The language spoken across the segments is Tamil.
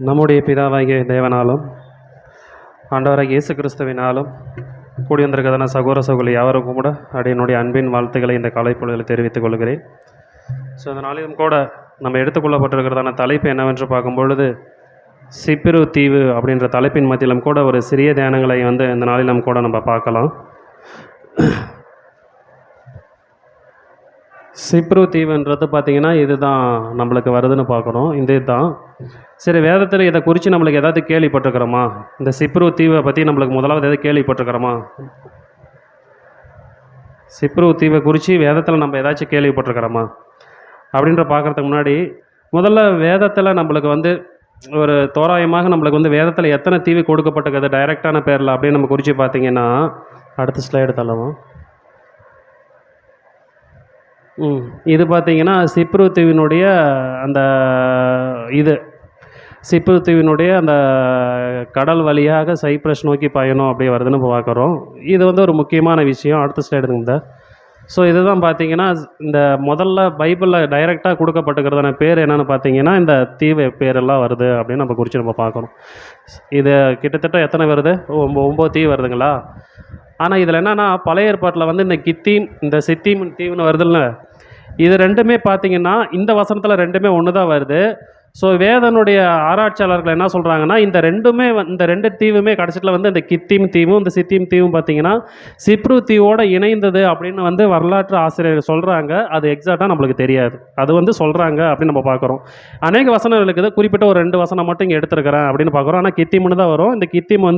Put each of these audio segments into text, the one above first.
நம்முடைய பிதாவாகிய தேவனாலும் ஆண்டவராகிய இயேசு கிறிஸ்துவினாலும் கூடி வந்திருக்கிறதான சகோதர சகோதரி யாவருக்கும் கூட என்னுடைய அன்பின் வாழ்த்துக்களை இந்த கலைப்பொழுதில் தெரிவித்துக் கொள்கிறேன். ஸோ இந்த நாளிலும் கூட நம்ம எடுத்துக்கொள்ளப்பட்டிருக்கிறதான தலைப்பு என்னவென்று பார்க்கும் பொழுது சிப்பிரு தீவு அப்படின்ற தலைப்பின் மத்தியிலும் கூட ஒரு சிறிய தியானங்களை இந்த நாளிலும் கூட நம்ம பார்க்கலாம். சிப்ரு தீவுன்றது பார்த்திங்கன்னா இதுதான் நம்மளுக்கு வருதுன்னு பார்க்குறோம். இந்த இதுதான் சரி. வேதத்தில் இதை குறித்து நம்மளுக்கு ஏதாவது கேள்விப்பட்டிருக்கிறோமா? இந்த சிப்ரு தீவை பற்றி நம்மளுக்கு முதலாவது எதாவது கேள்விப்பட்டிருக்கிறோமா? சிப்ரு தீவை குறித்து வேதத்தில் நம்ம ஏதாச்சும் கேள்விப்பட்டிருக்கிறோமா அப்படின்ற பார்க்குறதுக்கு முன்னாடி முதல்ல வேதத்தில் நம்மளுக்கு ஒரு தோராயமாக நம்மளுக்கு வேதத்தில் எத்தனை தீவு கொடுக்கப்பட்டிருக்குது டைரெக்டான பேரில் அப்படின்னு நம்ம குறித்து பார்த்திங்கன்னா அடுத்த ஸ்லைடு தள்ளவும். இது பார்த்திங்கன்னா சிப்ரு தீவினுடைய அந்த சிப்ரு தீவினுடைய அந்த கடல் வழியாக சைப்ரஸ் நோக்கி பயணம் அப்படி வருதுன்னு பார்க்குறோம். இது ஒரு முக்கியமான விஷயம். அடுத்த ஸ்லைடுங்க. ஸோ இதுதான் பார்த்திங்கன்னா இந்த முதல்ல பைபிளில் டைரெக்டாக கொடுக்கப்பட்டுக்கிறதான பேர் என்னென்னு பார்த்தீங்கன்னா இந்த தீவு பேரெல்லாம் வருது அப்படின்னு நம்ம குறித்து நம்ம பார்க்குறோம். இது கிட்டத்தட்ட எத்தனை வருது? 9 தீவு வருதுங்களா? ஆனால் இதில் என்னென்னா பழைய ஏற்பாட்டில் இந்த கித்தீம் இந்த சித்தீம் தீவுன்னு வருதுல்ல, இது ரெண்டுமே பார்த்திங்கன்னா இந்த வசனத்தில் ரெண்டுமே ஒன்று தான் வருது. ஸோ வேதனுடைய ஆராய்ச்சியாளர்கள் என்ன சொல்கிறாங்கன்னா இந்த ரெண்டு தீவுமே கடைசியில் இந்த கித்தீம் தீவும் இந்த சித்தீம் தீவும் பார்த்திங்கன்னா சிப்ரு தீவோடு இணைந்தது அப்படின்னு வரலாற்று ஆசிரியர்கள் சொல்கிறாங்க. அது எக்ஸாக்டாக நம்மளுக்கு தெரியாது. அது சொல்கிறாங்க அப்படின்னு நம்ம பார்க்குறோம். அநேக வசனம் இருக்குது. குறிப்பிட்ட ஒரு 2 வசனம் மட்டும் இங்கே எடுத்துருக்கிறேன் அப்படின்னு பார்க்குறோம். ஆனால் கித்தீம்னு தான் வரும். இந்த கித்தீம்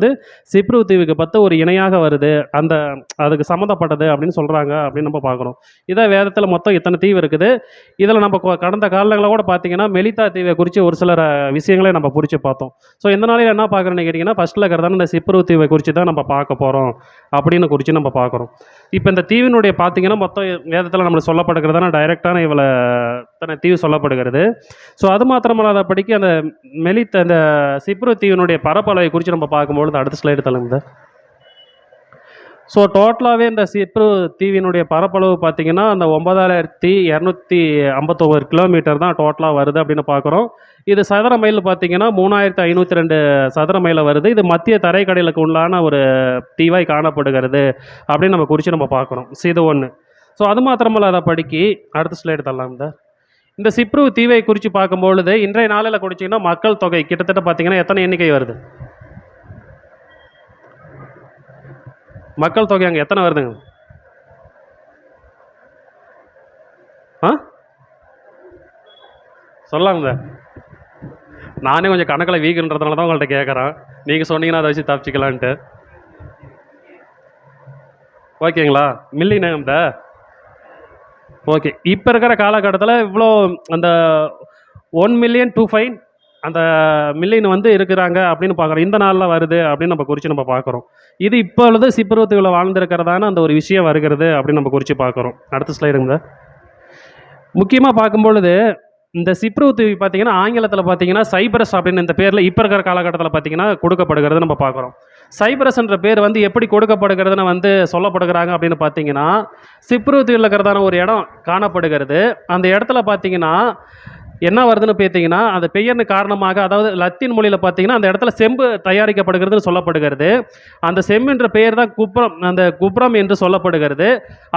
சிப்ரு தீவுக்கு பார்த்து ஒரு இணையாக வருது, அதுக்கு சம்மந்தப்பட்டது அப்படின்னு சொல்கிறாங்க அப்படின்னு நம்ம பார்க்குறோம். இதை வேதத்தில் மொத்தம் இத்தனை தீவு இருக்குது. இதில் நம்ம கடந்த காலங்களில் கூட பார்த்திங்கன்னா மெலிதா தீவை குறித்து ஒரு சில விஷயங்களே நம்ம குறித்து பார்த்தோம். ஸோ இந்த நாளையில் என்ன பார்க்குறேன்னு கேட்டிங்கன்னா ஃபஸ்ட்டில் இருக்கிறதான இந்த சிப்ரு தீவை குறித்து தான் நம்ம பார்க்க போகிறோம் அப்படின்னு குறித்து நம்ம பார்க்குறோம். இப்போ இந்த தீவினுடைய பார்த்திங்கன்னா மொத்தம் வேதத்தில் நம்மளுக்கு சொல்லப்படுகிறதான டைரெக்டான இத்தனை தீவு சொல்லப்படுகிறது. ஸோ அது மாத்திரமல்லாத படிக்க அந்த அந்த சிப்ரு தீவினுடைய பரப்பளவை குறித்து நம்ம பார்க்கும்பொழுது அடுத்த ஸ்லைடு தள்ளுங்க. ஸோ டோட்டலாகவே இந்த சிப்ரு தீவினுடைய பரப்பளவு பார்த்திங்கன்னா அந்த 9259 கிலோமீட்டர் தான் டோட்டலாக வருது அப்படின்னு பார்க்குறோம். இது சதுர மைல் பார்த்திங்கன்னா 3502 சதுர மைலில் வருது. இது மத்திய தரைக்கடலுக்கு உள்ளான ஒரு தீவாய் காணப்படுகிறது அப்படின்னு நம்ம குறித்து நம்ம பார்க்குறோம். இது ஒன்று. ஸோ அது மாத்திரமல்ல அதை படிக்கி அடுத்த ஸ்லைடு தரலாம். இந்த சிப்ரு தீவை குறித்து பார்க்கும்பொழுது இன்றைய நாளில் குறிச்சிங்கன்னா மக்கள் தொகை கிட்டத்தட்ட பார்த்திங்கன்னா எத்தனை எண்ணிக்கை வருது? மக்கள் தொகை அங்கே எத்தனை வருதுங்க? சொல்லாங்க. நானே கொஞ்சம் கணக்கில் வீக்குன்றதுனால தான் உங்கள்கிட்ட கேட்குறேன். நீங்கள் சொன்னீங்கன்னா அதை வச்சு தப்பிச்சிக்கலான்ட்டு. ஓகேங்களா? Million okay. இப்போ இருக்கிற காலகட்டத்தில் இவ்வளோ அந்த 1,000,025 அந்த மில்லியன் இருக்கிறாங்க அப்படின்னு பார்க்குறோம். இந்த நாளில் வருது அப்படின்னு நம்ம குறித்து நம்ம பார்க்குறோம். இது இப்பொழுது சிப்ரு தீவில் வாழ்ந்திருக்கிறதான அந்த ஒரு விஷயம் வருகிறது அப்படின்னு நம்ம குறித்து பார்க்குறோம். அடுத்த ஸ்லைடுங்க. முக்கியமாக பார்க்கும்பொழுது இந்த சிப்ரு தீவு பார்த்திங்கன்னா ஆங்கிலத்தில் பார்த்திங்கன்னா சைப்ரஸ் அப்படின்னு இந்த பேரில் இப்போ இருக்கிற காலகட்டத்தில் பார்த்திங்கன்னா கொடுக்கப்படுகிறது நம்ம பார்க்குறோம். சைப்ரஸ்ன்ற பேர் எப்படி கொடுக்கப்படுகிறதுன்னு சொல்லப்படுகிறாங்க அப்படின்னு பார்த்தீங்கன்னா சிப்ரு தீவில் இருக்கிறதான ஒரு இடம் காணப்படுகிறது. அந்த இடத்துல பார்த்திங்கன்னா என்ன வருதுன்னு பார்த்தீங்கன்னா அந்த பெயர்னு காரணமாக, அதாவது லத்தீன் மொழியில் பார்த்தீங்கன்னா அந்த இடத்துல செம்பு தயாரிக்கப்படுகிறதுன்னு சொல்லப்படுகிறது. அந்த செம்புன்ற பெயர் தான் குப்ரம், அந்த குப்ரம் என்று சொல்லப்படுகிறது.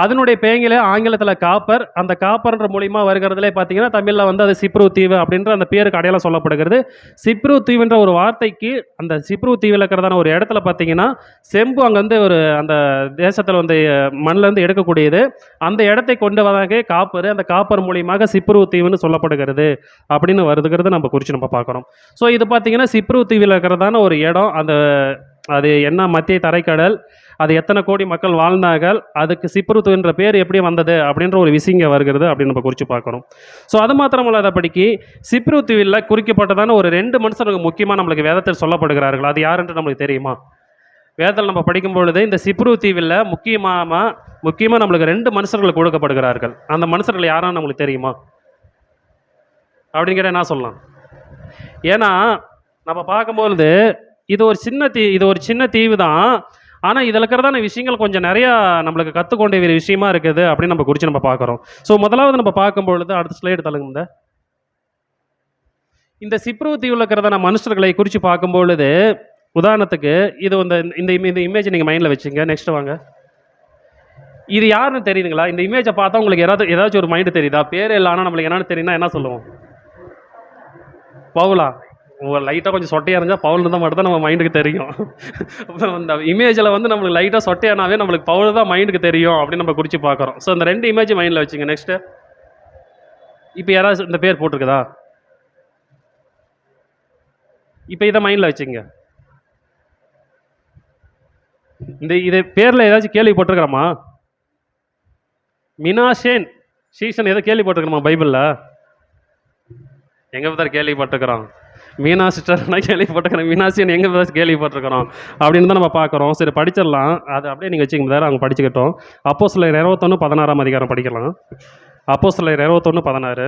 அதனுடைய பெயங்களே ஆங்கிலத்தில் காப்பர். அந்த காப்பர்ன்ற மூலிமா வருகிறதுலே பார்த்தீங்கன்னா தமிழில் அது சிப்ரு தீவு அப்படின்ற அந்த பேருக்கு அடையாளம் சொல்லப்படுகிறது. சிப்ரு தீவுன்ற ஒரு வார்த்தைக்கு அந்த சிப்ரு தீவில் இருக்கிறதான ஒரு இடத்துல பார்த்தீங்கன்னா செம்பு அங்கே ஒரு அந்த தேசத்தில் மண்ணிலேருந்து எடுக்கக்கூடியது. அந்த இடத்தை கொண்டு வராங்க காப்பர். அந்த காப்பர் மூலியமாக சிப்ரு தீவுன்னு சொல்லப்படுகிறது அப்படின்னு வருதுங்கிறது நம்ம குறித்து நம்ம பார்க்குறோம். ஸோ இது பார்த்திங்கன்னா சிப்ரு தீவில் இருக்கிறதான ஒரு இடம். அது என்ன மத்திய தரைக்கடல், அது எத்தனை கோடி மக்கள் வாழ்ந்தார்கள், அதுக்கு சிப்ரு தீவுன்ற பேர் எப்படி வந்தது அப்படின்ற ஒரு விஷயம் வருகிறது அப்படின்னு நம்ம குறித்து பார்க்குறோம். ஸோ அது மாத்திரமல்லாத படிக்கு சிப்ரு தீவில் குறிக்கப்பட்டதான ஒரு 2 மனுஷனுக்கு முக்கியமாக நம்மளுக்கு வேதத்தில் சொல்லப்படுகிறார்கள். அது யாருன்ட்டு நம்மளுக்கு தெரியுமா? வேதத்தில் நம்ம படிக்கும்பொழுது இந்த சிப்ரு தீவில் முக்கியமாக நம்மளுக்கு 2 மனுஷர்கள் கொடுக்கப்படுகிறார்கள். அந்த மனுஷர்கள் யாரான்னு நம்மளுக்கு தெரியுமா அப்படின்னு கேட்டால் என்ன சொல்லலாம்? ஏன்னா நம்ம பார்க்கும்பொழுது இது ஒரு சின்ன தீவு தான். ஆனால் இதில் இருக்கிறதான விஷயங்கள் கொஞ்சம் நிறையா நம்மளுக்கு கற்றுக்கொண்ட வேறு விஷயமா இருக்குது அப்படின்னு நம்ம குறித்து நம்ம பார்க்குறோம். ஸோ முதலாவது நம்ம பார்க்கும்பொழுது அடுத்த ஸ்லைடு தள்ளுங்க. இந்த சிப்ரு தீவில் இருக்கிறதான மனுஷர்களை குறித்து பார்க்கும்பொழுது, உதாரணத்துக்கு இது இந்த இந்த இந்த இமேஜ் நீங்கள் மைண்டில் வச்சுங்க. நெக்ஸ்ட் வாங்க. இது யாருன்னு தெரியுதுங்களா? இந்த இமேஜை பார்த்தா உங்களுக்கு ஏதாச்சும் ஒரு மைண்டு தெரியுதா? பேர் இல்லை, ஆனால் நம்மளுக்கு என்னன்னு தெரியும்னா என்ன சொல்லுவோம்? பவுலா? லைட்டாக கொஞ்சம் சொட்டையாக இருந்தால் பவுல் இருந்தால் மட்டும் தான் நம்ம மைண்டுக்கு தெரியும். இந்த இமேஜில் வந்து நம்மளுக்கு லைட்டாக சொட்டையானாவே நம்மளுக்கு பவுல் தான் மைண்டுக்கு தெரியும் அப்படின்னு நம்ம குறித்து பார்க்குறோம். ஸோ இந்த 2 இமேஜ் மைண்டில் வச்சுங்க. நெக்ஸ்ட்டு இப்போ யாராவது இந்த பேர் போட்டிருக்குதா? இப்போ இதை மைண்டில் வச்சுங்க. இது பேரில் ஏதாச்சும் கேள்விப்பட்டிருக்கிறோமா? மினாசேன் சீசன் எதை கேள்விப்பட்டிருக்கிறோமா பைபிளில்? எங்கே தான் கேள்விப்பட்டிருக்கிறோம்? மீனா சிஸ்டர்னா கேள்விப்பட்டிருக்கிறோம். மீனாசியன் எங்கே தான் கேள்விப்பட்டிருக்கிறோம் அப்படின்னு தான் நம்ம பார்க்குறோம். சரி, படிச்சிடலாம். அது அப்படியே நீங்கள் வச்சுங்க வேறு அவங்க படிச்சுக்கிட்டோம். அப்போஸ்தலர் 21:16 அதிகாரம் படிக்கலாம். அப்போஸ்தலர் 21:16.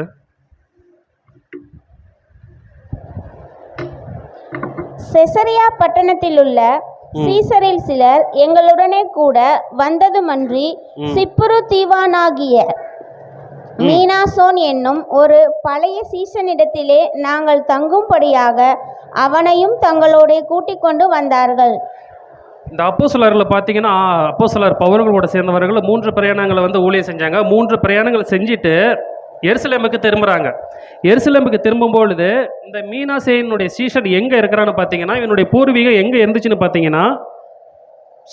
செசரியா பட்டணத்திலுள்ள சீசரில் சிலர் எங்களுடனே கூட வந்ததுமன்றி சிப்புரு தீவானாகிய மீனாசோன் என்னும் ஒரு பழைய சீசனிடத்திலே நாங்கள் தங்கும்படியாக அவனையும் தங்களோட கூட்டிக் கொண்டு வந்தார்கள். இந்த அப்போஸ்தலரில் பார்த்தீங்கன்னா, அப்போஸ்தலர் பவுலோடு சேர்ந்தவர்கள் 3 பிரயாணங்களை வந்து ஊழியம் செஞ்சாங்க. 3 பிரயாணங்கள் செஞ்சுட்டு எருசலேமுக்கு திரும்புகிறாங்க. எருசலேமுக்கு திரும்பும்பொழுது இந்த மீனாசேனுடைய சீஷன் எங்கே இருக்கிறான்னு பார்த்தீங்கன்னா, இவனுடைய பூர்வீகம் எங்கே இருந்துச்சுன்னு பார்த்தீங்கன்னா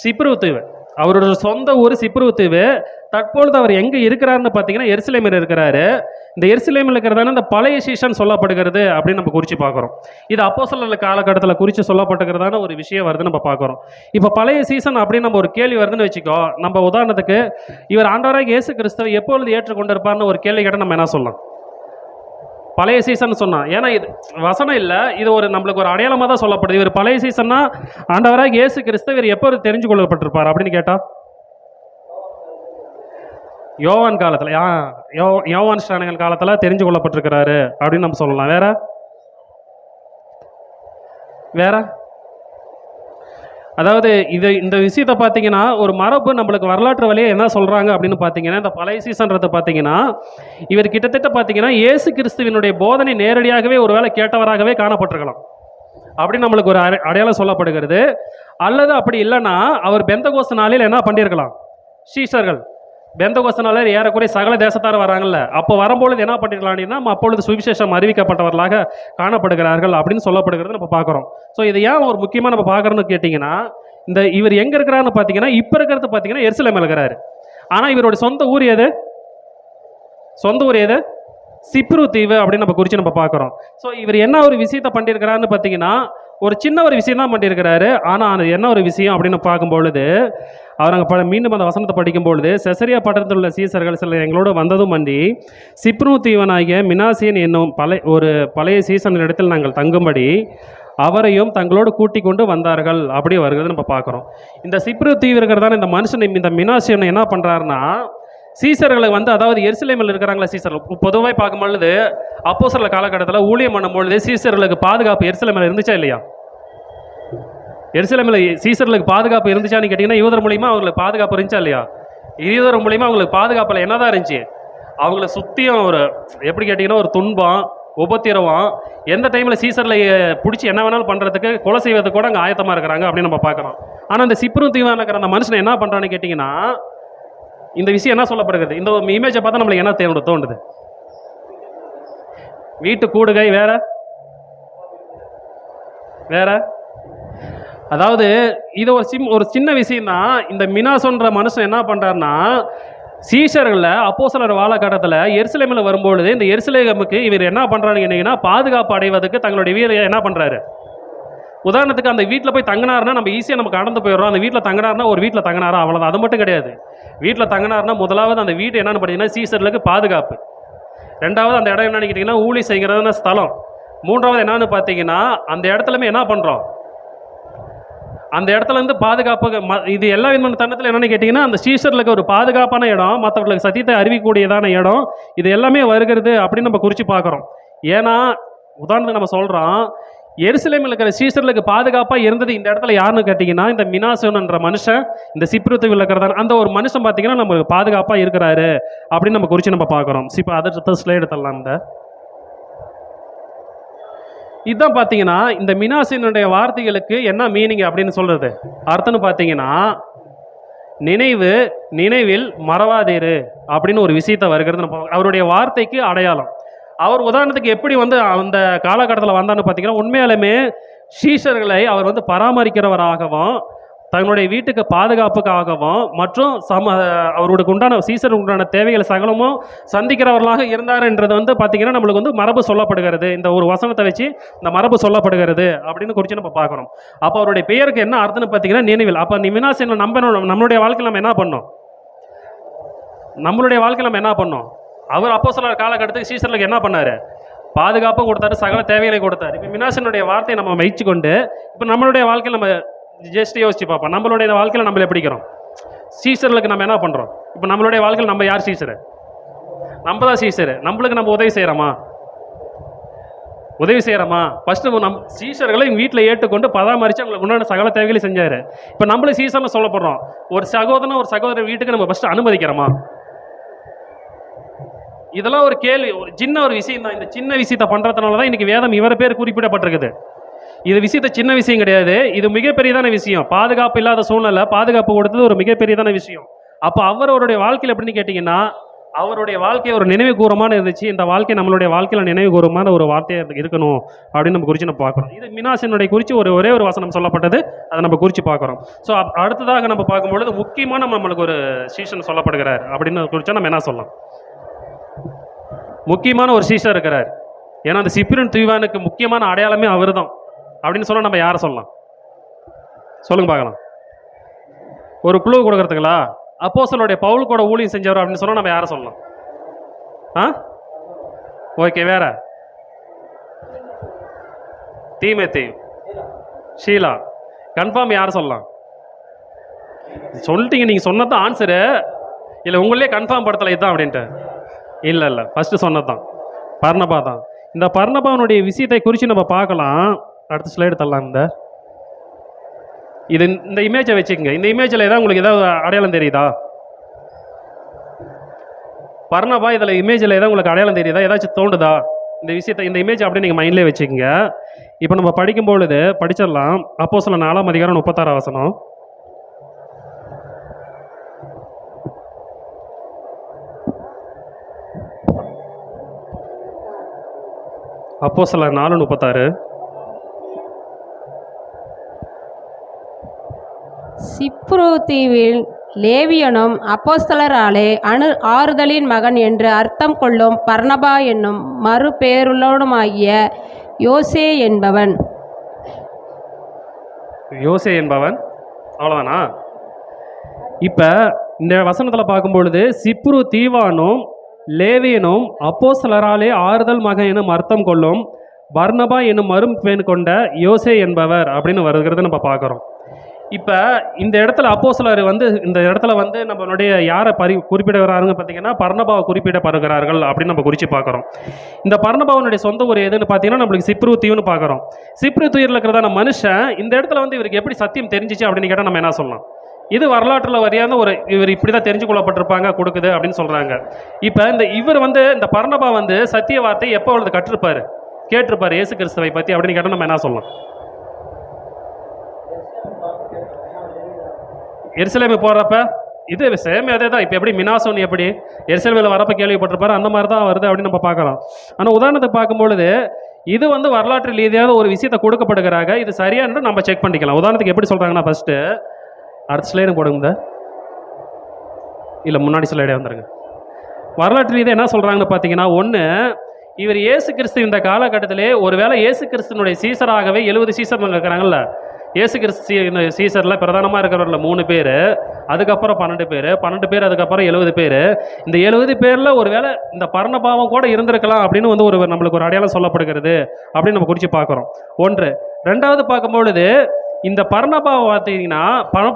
சிப்ரு தீவு. அவரோட சொந்த ஊர் சிப்ரு தீவு. தற்பொழுது அவர் எங்கே இருக்கிறாருன்னு பார்த்தீங்கன்னா எருசலேமில் இருக்கிறாரு. இந்த எருசலேமில் இருக்கிறதான இந்த பழைய சீசன் சொல்லப்படுகிறது அப்படின்னு நம்ம குறித்து பார்க்குறோம். இது அப்போஸ்தலர் காலகட்டத்தில் குறித்து சொல்லப்பட்டுக்கிறதான ஒரு விஷயம் வருதுன்னு நம்ம பார்க்குறோம். இப்போ பழைய சீசன் அப்படின்னு நம்ம ஒரு கேள்வி வருதுன்னு வச்சுக்கோ. நம்ம உதாரணத்துக்கு இவர் ஆண்டவராக இயேசு கிறிஸ்துவை எப்பொழுது ஏற்றுக்கொண்டிருப்பார்னு ஒரு கேள்வி கேட்டால் நம்ம என்ன சொல்லலாம்? பழைய சீசன் சொன்னான். ஏன்னா இது வசனம் இல்லை, இது ஒரு நம்மளுக்கு ஒரு அடையாளமாக தான் சொல்லப்படுது. இவர் பழைய சீசன்னா ஆண்டவராக இயேசு கிறிஸ்து இவர் எப்போ தெரிஞ்சு கொள்ளப்பட்டிருப்பார் அப்படின்னு கேட்டால் யோவான் காலத்தில், யோவான் ஸ்நானகன் காலத்தில் தெரிஞ்சு கொள்ளப்பட்டிருக்கிறாரு அப்படின்னு நம்ம சொல்லலாம். வேற அதாவது இந்த விஷயத்தை பார்த்தீங்கன்னா ஒரு மரபு நம்மளுக்கு வரலாற்று வழியை என்ன சொல்கிறாங்க அப்படின்னு பார்த்தீங்கன்னா, இந்த பழைய சீசன்றதை பார்த்தீங்கன்னா இவர் கிட்டத்தட்ட பார்த்தீங்கன்னா இயேசு கிறிஸ்துவினுடைய போதனை நேரடியாகவே ஒரு வேளை கேட்டவராகவே காணப்பட்டிருக்கலாம் அப்படின்னு நம்மளுக்கு ஒரு அடையாளம் சொல்லப்படுகிறது. அல்லது அப்படி இல்லைன்னா அவர் பெந்தகோஸ்து நாளில் என்ன பண்ணியிருக்கலாம்? சீஷர்கள் பெந்தகோஸ்து நாளில் ஏறக்குறைய சகல தேசத்தார் வராங்கல்ல, அப்போ வரும்பொழுது என்ன பண்ணிருக்கலாம் அப்படின்னா அப்பொழுது சுவிசேஷம் அறிவிக்கப்பட்டவர்களாக காணப்படுகிறார்கள் அப்படின்னு சொல்லப்படுகிறது நம்ம பார்க்குறோம். ஸோ இதை ஏன் ஒரு முக்கியமாக நம்ம பார்க்குறோன்னு கேட்டிங்கன்னா, இவர் எங்கே இருக்கிறாருன்னு பார்த்தீங்கன்னா இப்போ இருக்கிறது பார்த்தீங்கன்னா எருசலேமில் இருக்கிறாரு. ஆனால் இவருடைய சொந்த ஊர் எது? சிப்ரு தீவு அப்படின்னு நம்ம குறித்து நம்ம பார்க்குறோம். ஸோ இவர் என்ன ஒரு விஷயத்தை பண்ணியிருக்கிறாருன்னு பார்த்தீங்கன்னா ஒரு சின்ன ஒரு விஷயம் தான் பண்ணியிருக்கிறாரு. ஆனால் அது என்ன ஒரு விஷயம் அப்படின்னு பார்க்கும்பொழுது அவர் அங்கே மீண்டும் அந்த வசனத்தை படிக்கும்பொழுது, செசரியா பட்டணத்தில் உள்ள சீசர்கள் சில எங்களோடு வந்ததும் அன்றி சிப்ரு தீவனாகிய மினாசியன் என்னும் பழைய சீசன் இடத்தில் நாங்கள் தங்கும்படி அவரையும் தங்களோடு கூட்டிக் கொண்டு வந்தார்கள் அப்படி வருகிறது நம்ம பார்க்குறோம். இந்த சிப்ரு தீவு இருக்கிறதான இந்த மனுஷன் இந்த மினாசியன் என்ன பண்ணுறாருன்னா சீசர்களை வந்து, அதாவது எருசலேமில் இருக்கிறாங்களா சீசர்கள் பொதுவாக பார்க்கும்பொழுது அப்போஸ்தலர் காலகட்டத்தில் ஊழியம் பண்ணும்பொழுது சீசர்களுக்கு பாதுகாப்பு எருசலேமில் இருந்துச்சா இல்லையா? எருசலேமில் சீசர்களுக்கு பாதுகாப்பு இருந்துச்சான்னு கேட்டிங்கன்னா யூதர் மூலிமா அவங்களுக்கு பாதுகாப்பு இருந்துச்சா இல்லையா? யூதர் மூலிமா அவங்களுக்கு பாதுகாப்பில் என்ன தான் இருந்துச்சு? அவங்கள சுற்றியும் ஒரு எப்படி கேட்டிங்கன்னா ஒரு துன்பம், உபத்திரவம், எந்த டைமில் சீசரில் பிடிச்சி என்ன வேணாலும் பண்ணுறதுக்கு கொலை செய்வதுக்கு கூட அங்கே ஆயத்தமாக இருக்கிறாங்க அப்படின்னு நம்ம பார்க்குறோம். ஆனால் அந்த சிப்ரு தீவான இருக்கிற அந்த மனுஷனை என்ன பண்ணுறான்னு கேட்டிங்கன்னா இந்த விஷயம் என்ன சொல்லப்படுகிறது? இந்த இமேஜை பார்த்தா நம்மளுக்கு என்ன தோணுது? வீட்டு கூடுகை வேற அதாவது இது ஒரு சின்ன விஷயம் தான். இந்த மினாசோன்ற மனுஷன் என்ன பண்ணுறாருன்னா சீஷர்களில் அப்போஸ்தலர் காலகட்டத்தில் எருசலேமில் வரும்பொழுது இந்த எருசலேமுக்கு இவர் என்ன பண்ணுறாருன்னு கேட்டிங்கன்னா பாதுகாப்பு அடைவதற்கு தங்களுடைய வீரை என்ன பண்ணுறாரு? உதாரணத்துக்கு அந்த வீட்டில் போய் தங்கினாருன்னா நம்ம ஈஸியாக நம்ம கடந்து போயிடுறோம். அந்த வீட்டில் தங்கினாருன்னா ஒரு வீட்டில் தங்கினாரா அவ்வளோதான். அது மட்டும் கிடையாது. வீட்டில் தங்கினாருன்னா முதலாவது அந்த வீடு என்னென்னு பார்த்தீங்கன்னா சீசர்களுக்கு பாதுகாப்பு. ரெண்டாவது அந்த இடம் என்னென்னு கேட்டிங்கன்னா ஊழி செய்கிறதுன ஸ்தலம். மூன்றாவது என்னென்னு பார்த்தீங்கன்னா அந்த இடத்துலையுமே என்ன பண்ணுறோம்? அந்த இடத்துலேருந்து பாதுகாப்பு. இது எல்லா விதமான தருணத்தில் என்னென்னு கேட்டிங்கன்னா அந்த சீஷர்களுக்கு ஒரு பாதுகாப்பான இடம், மற்றவர்களுக்கு சத்தியத்தை அறிவிக்கக்கூடியதான இடம், இது எல்லாமே வருகிறது அப்படின்னு நம்ம குறித்து பார்க்குறோம். ஏன்னா உதாரணத்துக்கு நம்ம சொல்கிறோம் எருசலேமில் இருக்கிற சீஷர்களுக்கு பாதுகாப்பாக இருந்தது இந்த இடத்துல யாருன்னு கேட்டிங்கன்னா இந்த மினாசோன்ன்ற மனுஷன், இந்த சிப்ரு தீவில் இருக்கிறதான அந்த ஒரு மனுஷன் பார்த்தீங்கன்னா நமக்கு பாதுகாப்பாக இருக்கிறாரு அப்படின்னு நம்ம குறித்து நம்ம பார்க்குறோம். இப்போ அடுத்த ஸ்லைடு தரலாம். இதுதான் பார்த்தீங்கன்னா இந்த மினாசினுடைய வார்த்தைகளுக்கு என்ன மீனிங் அப்படின்னு சொல்றது அர்த்தம்னு பார்த்தீங்கன்னா நினைவில் மறவாதீரு அப்படின்னு ஒரு விஷயத்தை வருகிறது. அவருடைய வார்த்தைக்கு அடையாளம். அவர் உதாரணத்துக்கு எப்படி வந்து அந்த காலகட்டத்தில் வந்தான்னு பார்த்தீங்கன்னா உண்மையாலுமே சீஷர்களை அவர் வந்து பராமரிக்கிறவராகவும் தங்களுடைய வீட்டுக்கு பாதுகாப்புக்காகவும் மற்றும் அவருக்கு உண்டான சீசருக்கு உண்டான தேவைகள் சகலமும் சந்திக்கிறவர்களாக இருந்தார்ன்றது வந்து பார்த்தீங்கன்னா நம்மளுக்கு வந்து மரபு சொல்லப்படுகிறது. இந்த ஒரு வசனத்தை வச்சு இந்த மரபு சொல்லப்படுகிறது அப்படின்னு குறித்து நம்ம பார்க்கணும். அப்போ அவருடைய பெயருக்கு என்ன அர்த்தம்னு பார்த்தீங்கன்னா நினைவில். அப்போ மினாசினை நம்மளுடைய வாழ்க்கையில் நம்ம என்ன பண்ணோம்? நம்மளுடைய வாழ்க்கையில் நம்ம என்ன பண்ணோம்? அவர் அப்போஸ்தலர் காலகட்டத்துக்கு சீசர்களுக்கு என்ன பண்ணார்? பாதுகாப்பும் கொடுத்தாரு, சகல தேவைகளை கொடுத்தாரு. இப்போ மினாசினுடைய வார்த்தையை நம்ம வச்சு கொண்டு இப்போ நம்மளுடைய வாழ்க்கையில் நம்ம ஜஸ்ட் யோசிச்சு பார்ப்போம். நம்மளுடைய வாழ்க்கையில் நம்ம எப்படி இருக்கிறோம்? சீசர்களுக்கு நம்ம என்ன பண்ணுறோம்? இப்போ நம்மளுடைய வாழ்க்கையில் நம்ம யார் சீசரு? நம்ம தான் சீசரு. நம்மளுக்கு நம்ம உதவி செய்கிறோமா? ஃபஸ்ட்டு சீசர்களை வீட்டில் ஏற்றுக்கொண்டு பராமரித்து அவங்களுக்கு உண்டான சகல தேவைகளை செஞ்சார். இப்போ நம்மளும் சீசர்னு சொல்லப்படுறோம். ஒரு சகோதரன் வீட்டுக்கு நம்ம ஃபஸ்ட்டு அனுமதிக்கிறோமா? இதெல்லாம் ஒரு கேள்வி, ஒரு சின்ன ஒரு விஷயம் தான். இந்த சின்ன விஷயத்தை பண்ணுறதுனால தான் இன்றைக்கி வேதம் இவர பேர் குறிப்பிடப்பட்டிருக்குது. இது விஷயத்தை சின்ன விஷயம் கிடையாது, இது மிகப்பெரியதான விஷயம். பாதுகாப்பு இல்லாத சூழ்நிலை பாதுகாப்பு கொடுத்தது ஒரு மிகப்பெரியதான விஷயம். அப்போ அவருடைய வாழ்க்கையில் எப்படின்னு கேட்டிங்கன்னா அவருடைய வாழ்க்கை ஒரு நினைவு கூறமான இருந்துச்சு. இந்த வாழ்க்கை நம்மளுடைய வாழ்க்கையில் நினைவு கூறமான ஒரு வார்த்தையாக இருக்கணும் அப்படின்னு நம்ம குறித்து நம்ம பார்க்குறோம். இது மினாசினுடைய குறித்து ஒரே ஒரு வசனம் சொல்லப்பட்டது, அதை நம்ம குறித்து பார்க்குறோம். ஸோ அடுத்ததாக நம்ம பார்க்கும்பொழுது முக்கியமான நம்மளுக்கு ஒரு சீசன் சொல்லப்படுகிறார் அப்படின்னு குறித்தா நம்ம என்ன சொல்லலாம்? முக்கியமான ஒரு சீசர் இருக்கிறார். ஏன்னா அந்த சிப்ரின் தீவானுக்கு முக்கியமான அடையாளமே அவர் தான் அப்படின்னு சொன்னால் நம்ம யாரை சொல்லலாம்? சொல்லுங்க பார்க்கலாம். ஒரு குழு கொடுக்கறதுங்களா? அப்போஸ்தலருடைய பவுல் கூட ஊழியம் செஞ்சவர் அப்படின்னு சொன்னால் நம்ம யாரை சொல்லலாம்? ஓகே, வேற? தீமேத்தி, ஷீலா. கன்ஃபார்ம் யாரை சொல்லலாம்? சொல்லிட்டீங்க, நீங்கள் சொன்னதான் ஆன்சரு. இல்லை உங்களே கன்ஃபார்ம் படுத்தலை இதுதான் அப்படின்ட்டு? இல்லை, ஃபஸ்ட்டு சொன்னது தான் பர்னபா தான். இந்த பர்னபாவனுடைய விஷயத்தை குறித்து நம்ம பார்க்கலாம். அடுத்த ஸ்லைடு தரலாம். இந்த இமேஜை வச்சுக்கோங்க. இந்த இமேஜில் ஏதாவது உங்களுக்கு ஏதாவது அடையாளம் தெரியுதா? பர்னபா இதில் இமேஜில் ஏதாவது உங்களுக்கு அடையாளம் தெரியுதா? ஏதாச்சும் தோண்டுதா இந்த விஷயத்தை? இந்த இமேஜ் அப்படியே நீங்கள் மைண்ட்லேயே வச்சுக்கோங்க. இப்போ நம்ம படிக்கும்பொழுது படிச்சிடலாம். அப்போஸ்தலர் 4ஆம் அதிகாரம் 36 வசனம். அப்போஸ்தலர் 4:36. சிப்ரு தீவில் லேவியனும் அப்போஸ்தலராலே ஆறுதலின் மகன் என்று அர்த்தம் கொள்ளும் பர்னபா என்னும் மறுபேருள்ளவனுமாகிய யோசே என்பவன். அவ்வளோதானா? இப்போ இந்த வசனத்தில் பார்க்கும்பொழுது சிப்ரு தீவானும் லேவியனும் அப்போஸ்தலராலே ஆறுதல் மகன் எனும் அர்த்தம் கொள்ளும் பர்னபா என்னும் மறுபெயர் கொண்ட யோசே என்பவர் அப்படின்னு வருகிறத நம்ம பார்க்குறோம். இப்போ இந்த இடத்துல அப்போஸ்தலர் வந்து இந்த இடத்துல வந்து நம்மளுடைய யாரை குறிப்பிடுகிறாருன்னு பார்த்தீங்கன்னா பர்னபாவை குறிப்பிடப்படுகிறார்கள் அப்படின்னு நம்ம குறித்து பார்க்குறோம். இந்த பர்னபாவனுடைய சொந்த ஊர் எதுன்னு பார்த்தீங்கன்னா நம்மளுக்கு சிப்ரு தீவுன்னு பார்க்குறோம். சிப்ரு தீவில் இருக்கிறதான மனுஷன் இந்த இடத்துல வந்து இவருக்கு எப்படி சத்தியம் தெரிஞ்சிச்சு அப்படின்னு கேட்டால் நம்ம என்ன சொல்லலாம்? இது வரலாற்றில் வரையான ஒரு இவர் இப்படி தான் தெரிஞ்சு கொள்ளப்பட்டிருப்பாங்க கொடுக்குது அப்படின்னு சொல்கிறாங்க. இப்போ இவர் வந்து இந்த பர்னபா வந்து சத்திய வார்த்தை எப்போ அவளது கற்றிருப்பார், கேட்டிருப்பார் இயேசு கிறிஸ்துவை பற்றி அப்படின்னு கேட்டால் நம்ம என்ன சொல்லலாம்? எருசலேமு போகிறப்ப இது சேம் அதே தான். இப்போ எப்படி மினாசோன் எப்படி எருசலேமில் வரப்போ கேள்விப்பட்டிருப்பாரு, அந்த மாதிரி தான் வருது அப்படின்னு நம்ம பார்க்குறோம். ஆனால் உதாரணத்துக்கு பார்க்கும்பொழுது இது வந்து வரலாற்று ரீதியாக ஒரு விஷயத்தை கொடுக்கப்படுகிறாங்க. இது சரியானு நம்ம செக் பண்ணிக்கலாம். உதாரணத்துக்கு எப்படி சொல்கிறாங்கன்னா ஃபஸ்ட்டு அடுத்த ஸ்லைடு போடுங்க. இல்லை முன்னாடி ஸ்லைடே வந்துடுங்க. வரலாற்று ரீதியாக என்ன சொல்கிறாங்கன்னு பார்த்தீங்கன்னா, ஒன்று இவர் இயேசு கிறிஸ்து இந்த காலகட்டத்திலே ஒருவேளை இயேசு கிறிஸ்துனுடைய சீசராகவே 70 சீசர்கள் இருக்கிறாங்கல்ல. இயேசு கிறிஸ்து இந்த சீசரில் பிரதானமாக இருக்கிறவரில் 3 பேர், அதுக்கப்புறம் 12 பேர், 12 பேர் அதுக்கப்புறம் 70 பேர். இந்த 70 பேரில் ஒருவேளை இந்த பர்னபாவும் கூட இருந்திருக்கலாம் அப்படின்னு வந்து நம்மளுக்கு ஒரு அடையாளம் சொல்லப்படுகிறது அப்படின்னு நம்ம குறித்து பார்க்குறோம். ஒன்று. ரெண்டாவது பார்க்கும்பொழுது இந்த பர்னபாவை பார்த்தீங்கன்னா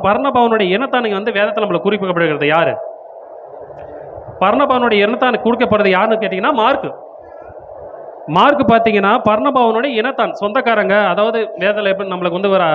பர்னபாவனுடைய இனத்தானுக்கு வந்து வேதத்தில் நம்மளுக்கு குறிப்பிடப்படுகிறது. யார் பர்னபாவனுடைய இனத்தானுக்கு கொடுக்கப்படுறது யாருன்னு கேட்டிங்கன்னா மார்க்கு. மார்க் பார்த்தீங்கன்னா பர்னபாவனுடைய இனத்தான் சொந்தக்காரங்க, அதாவது வேதத்தில் எப்படி நம்மளுக்கு வந்து ஒரு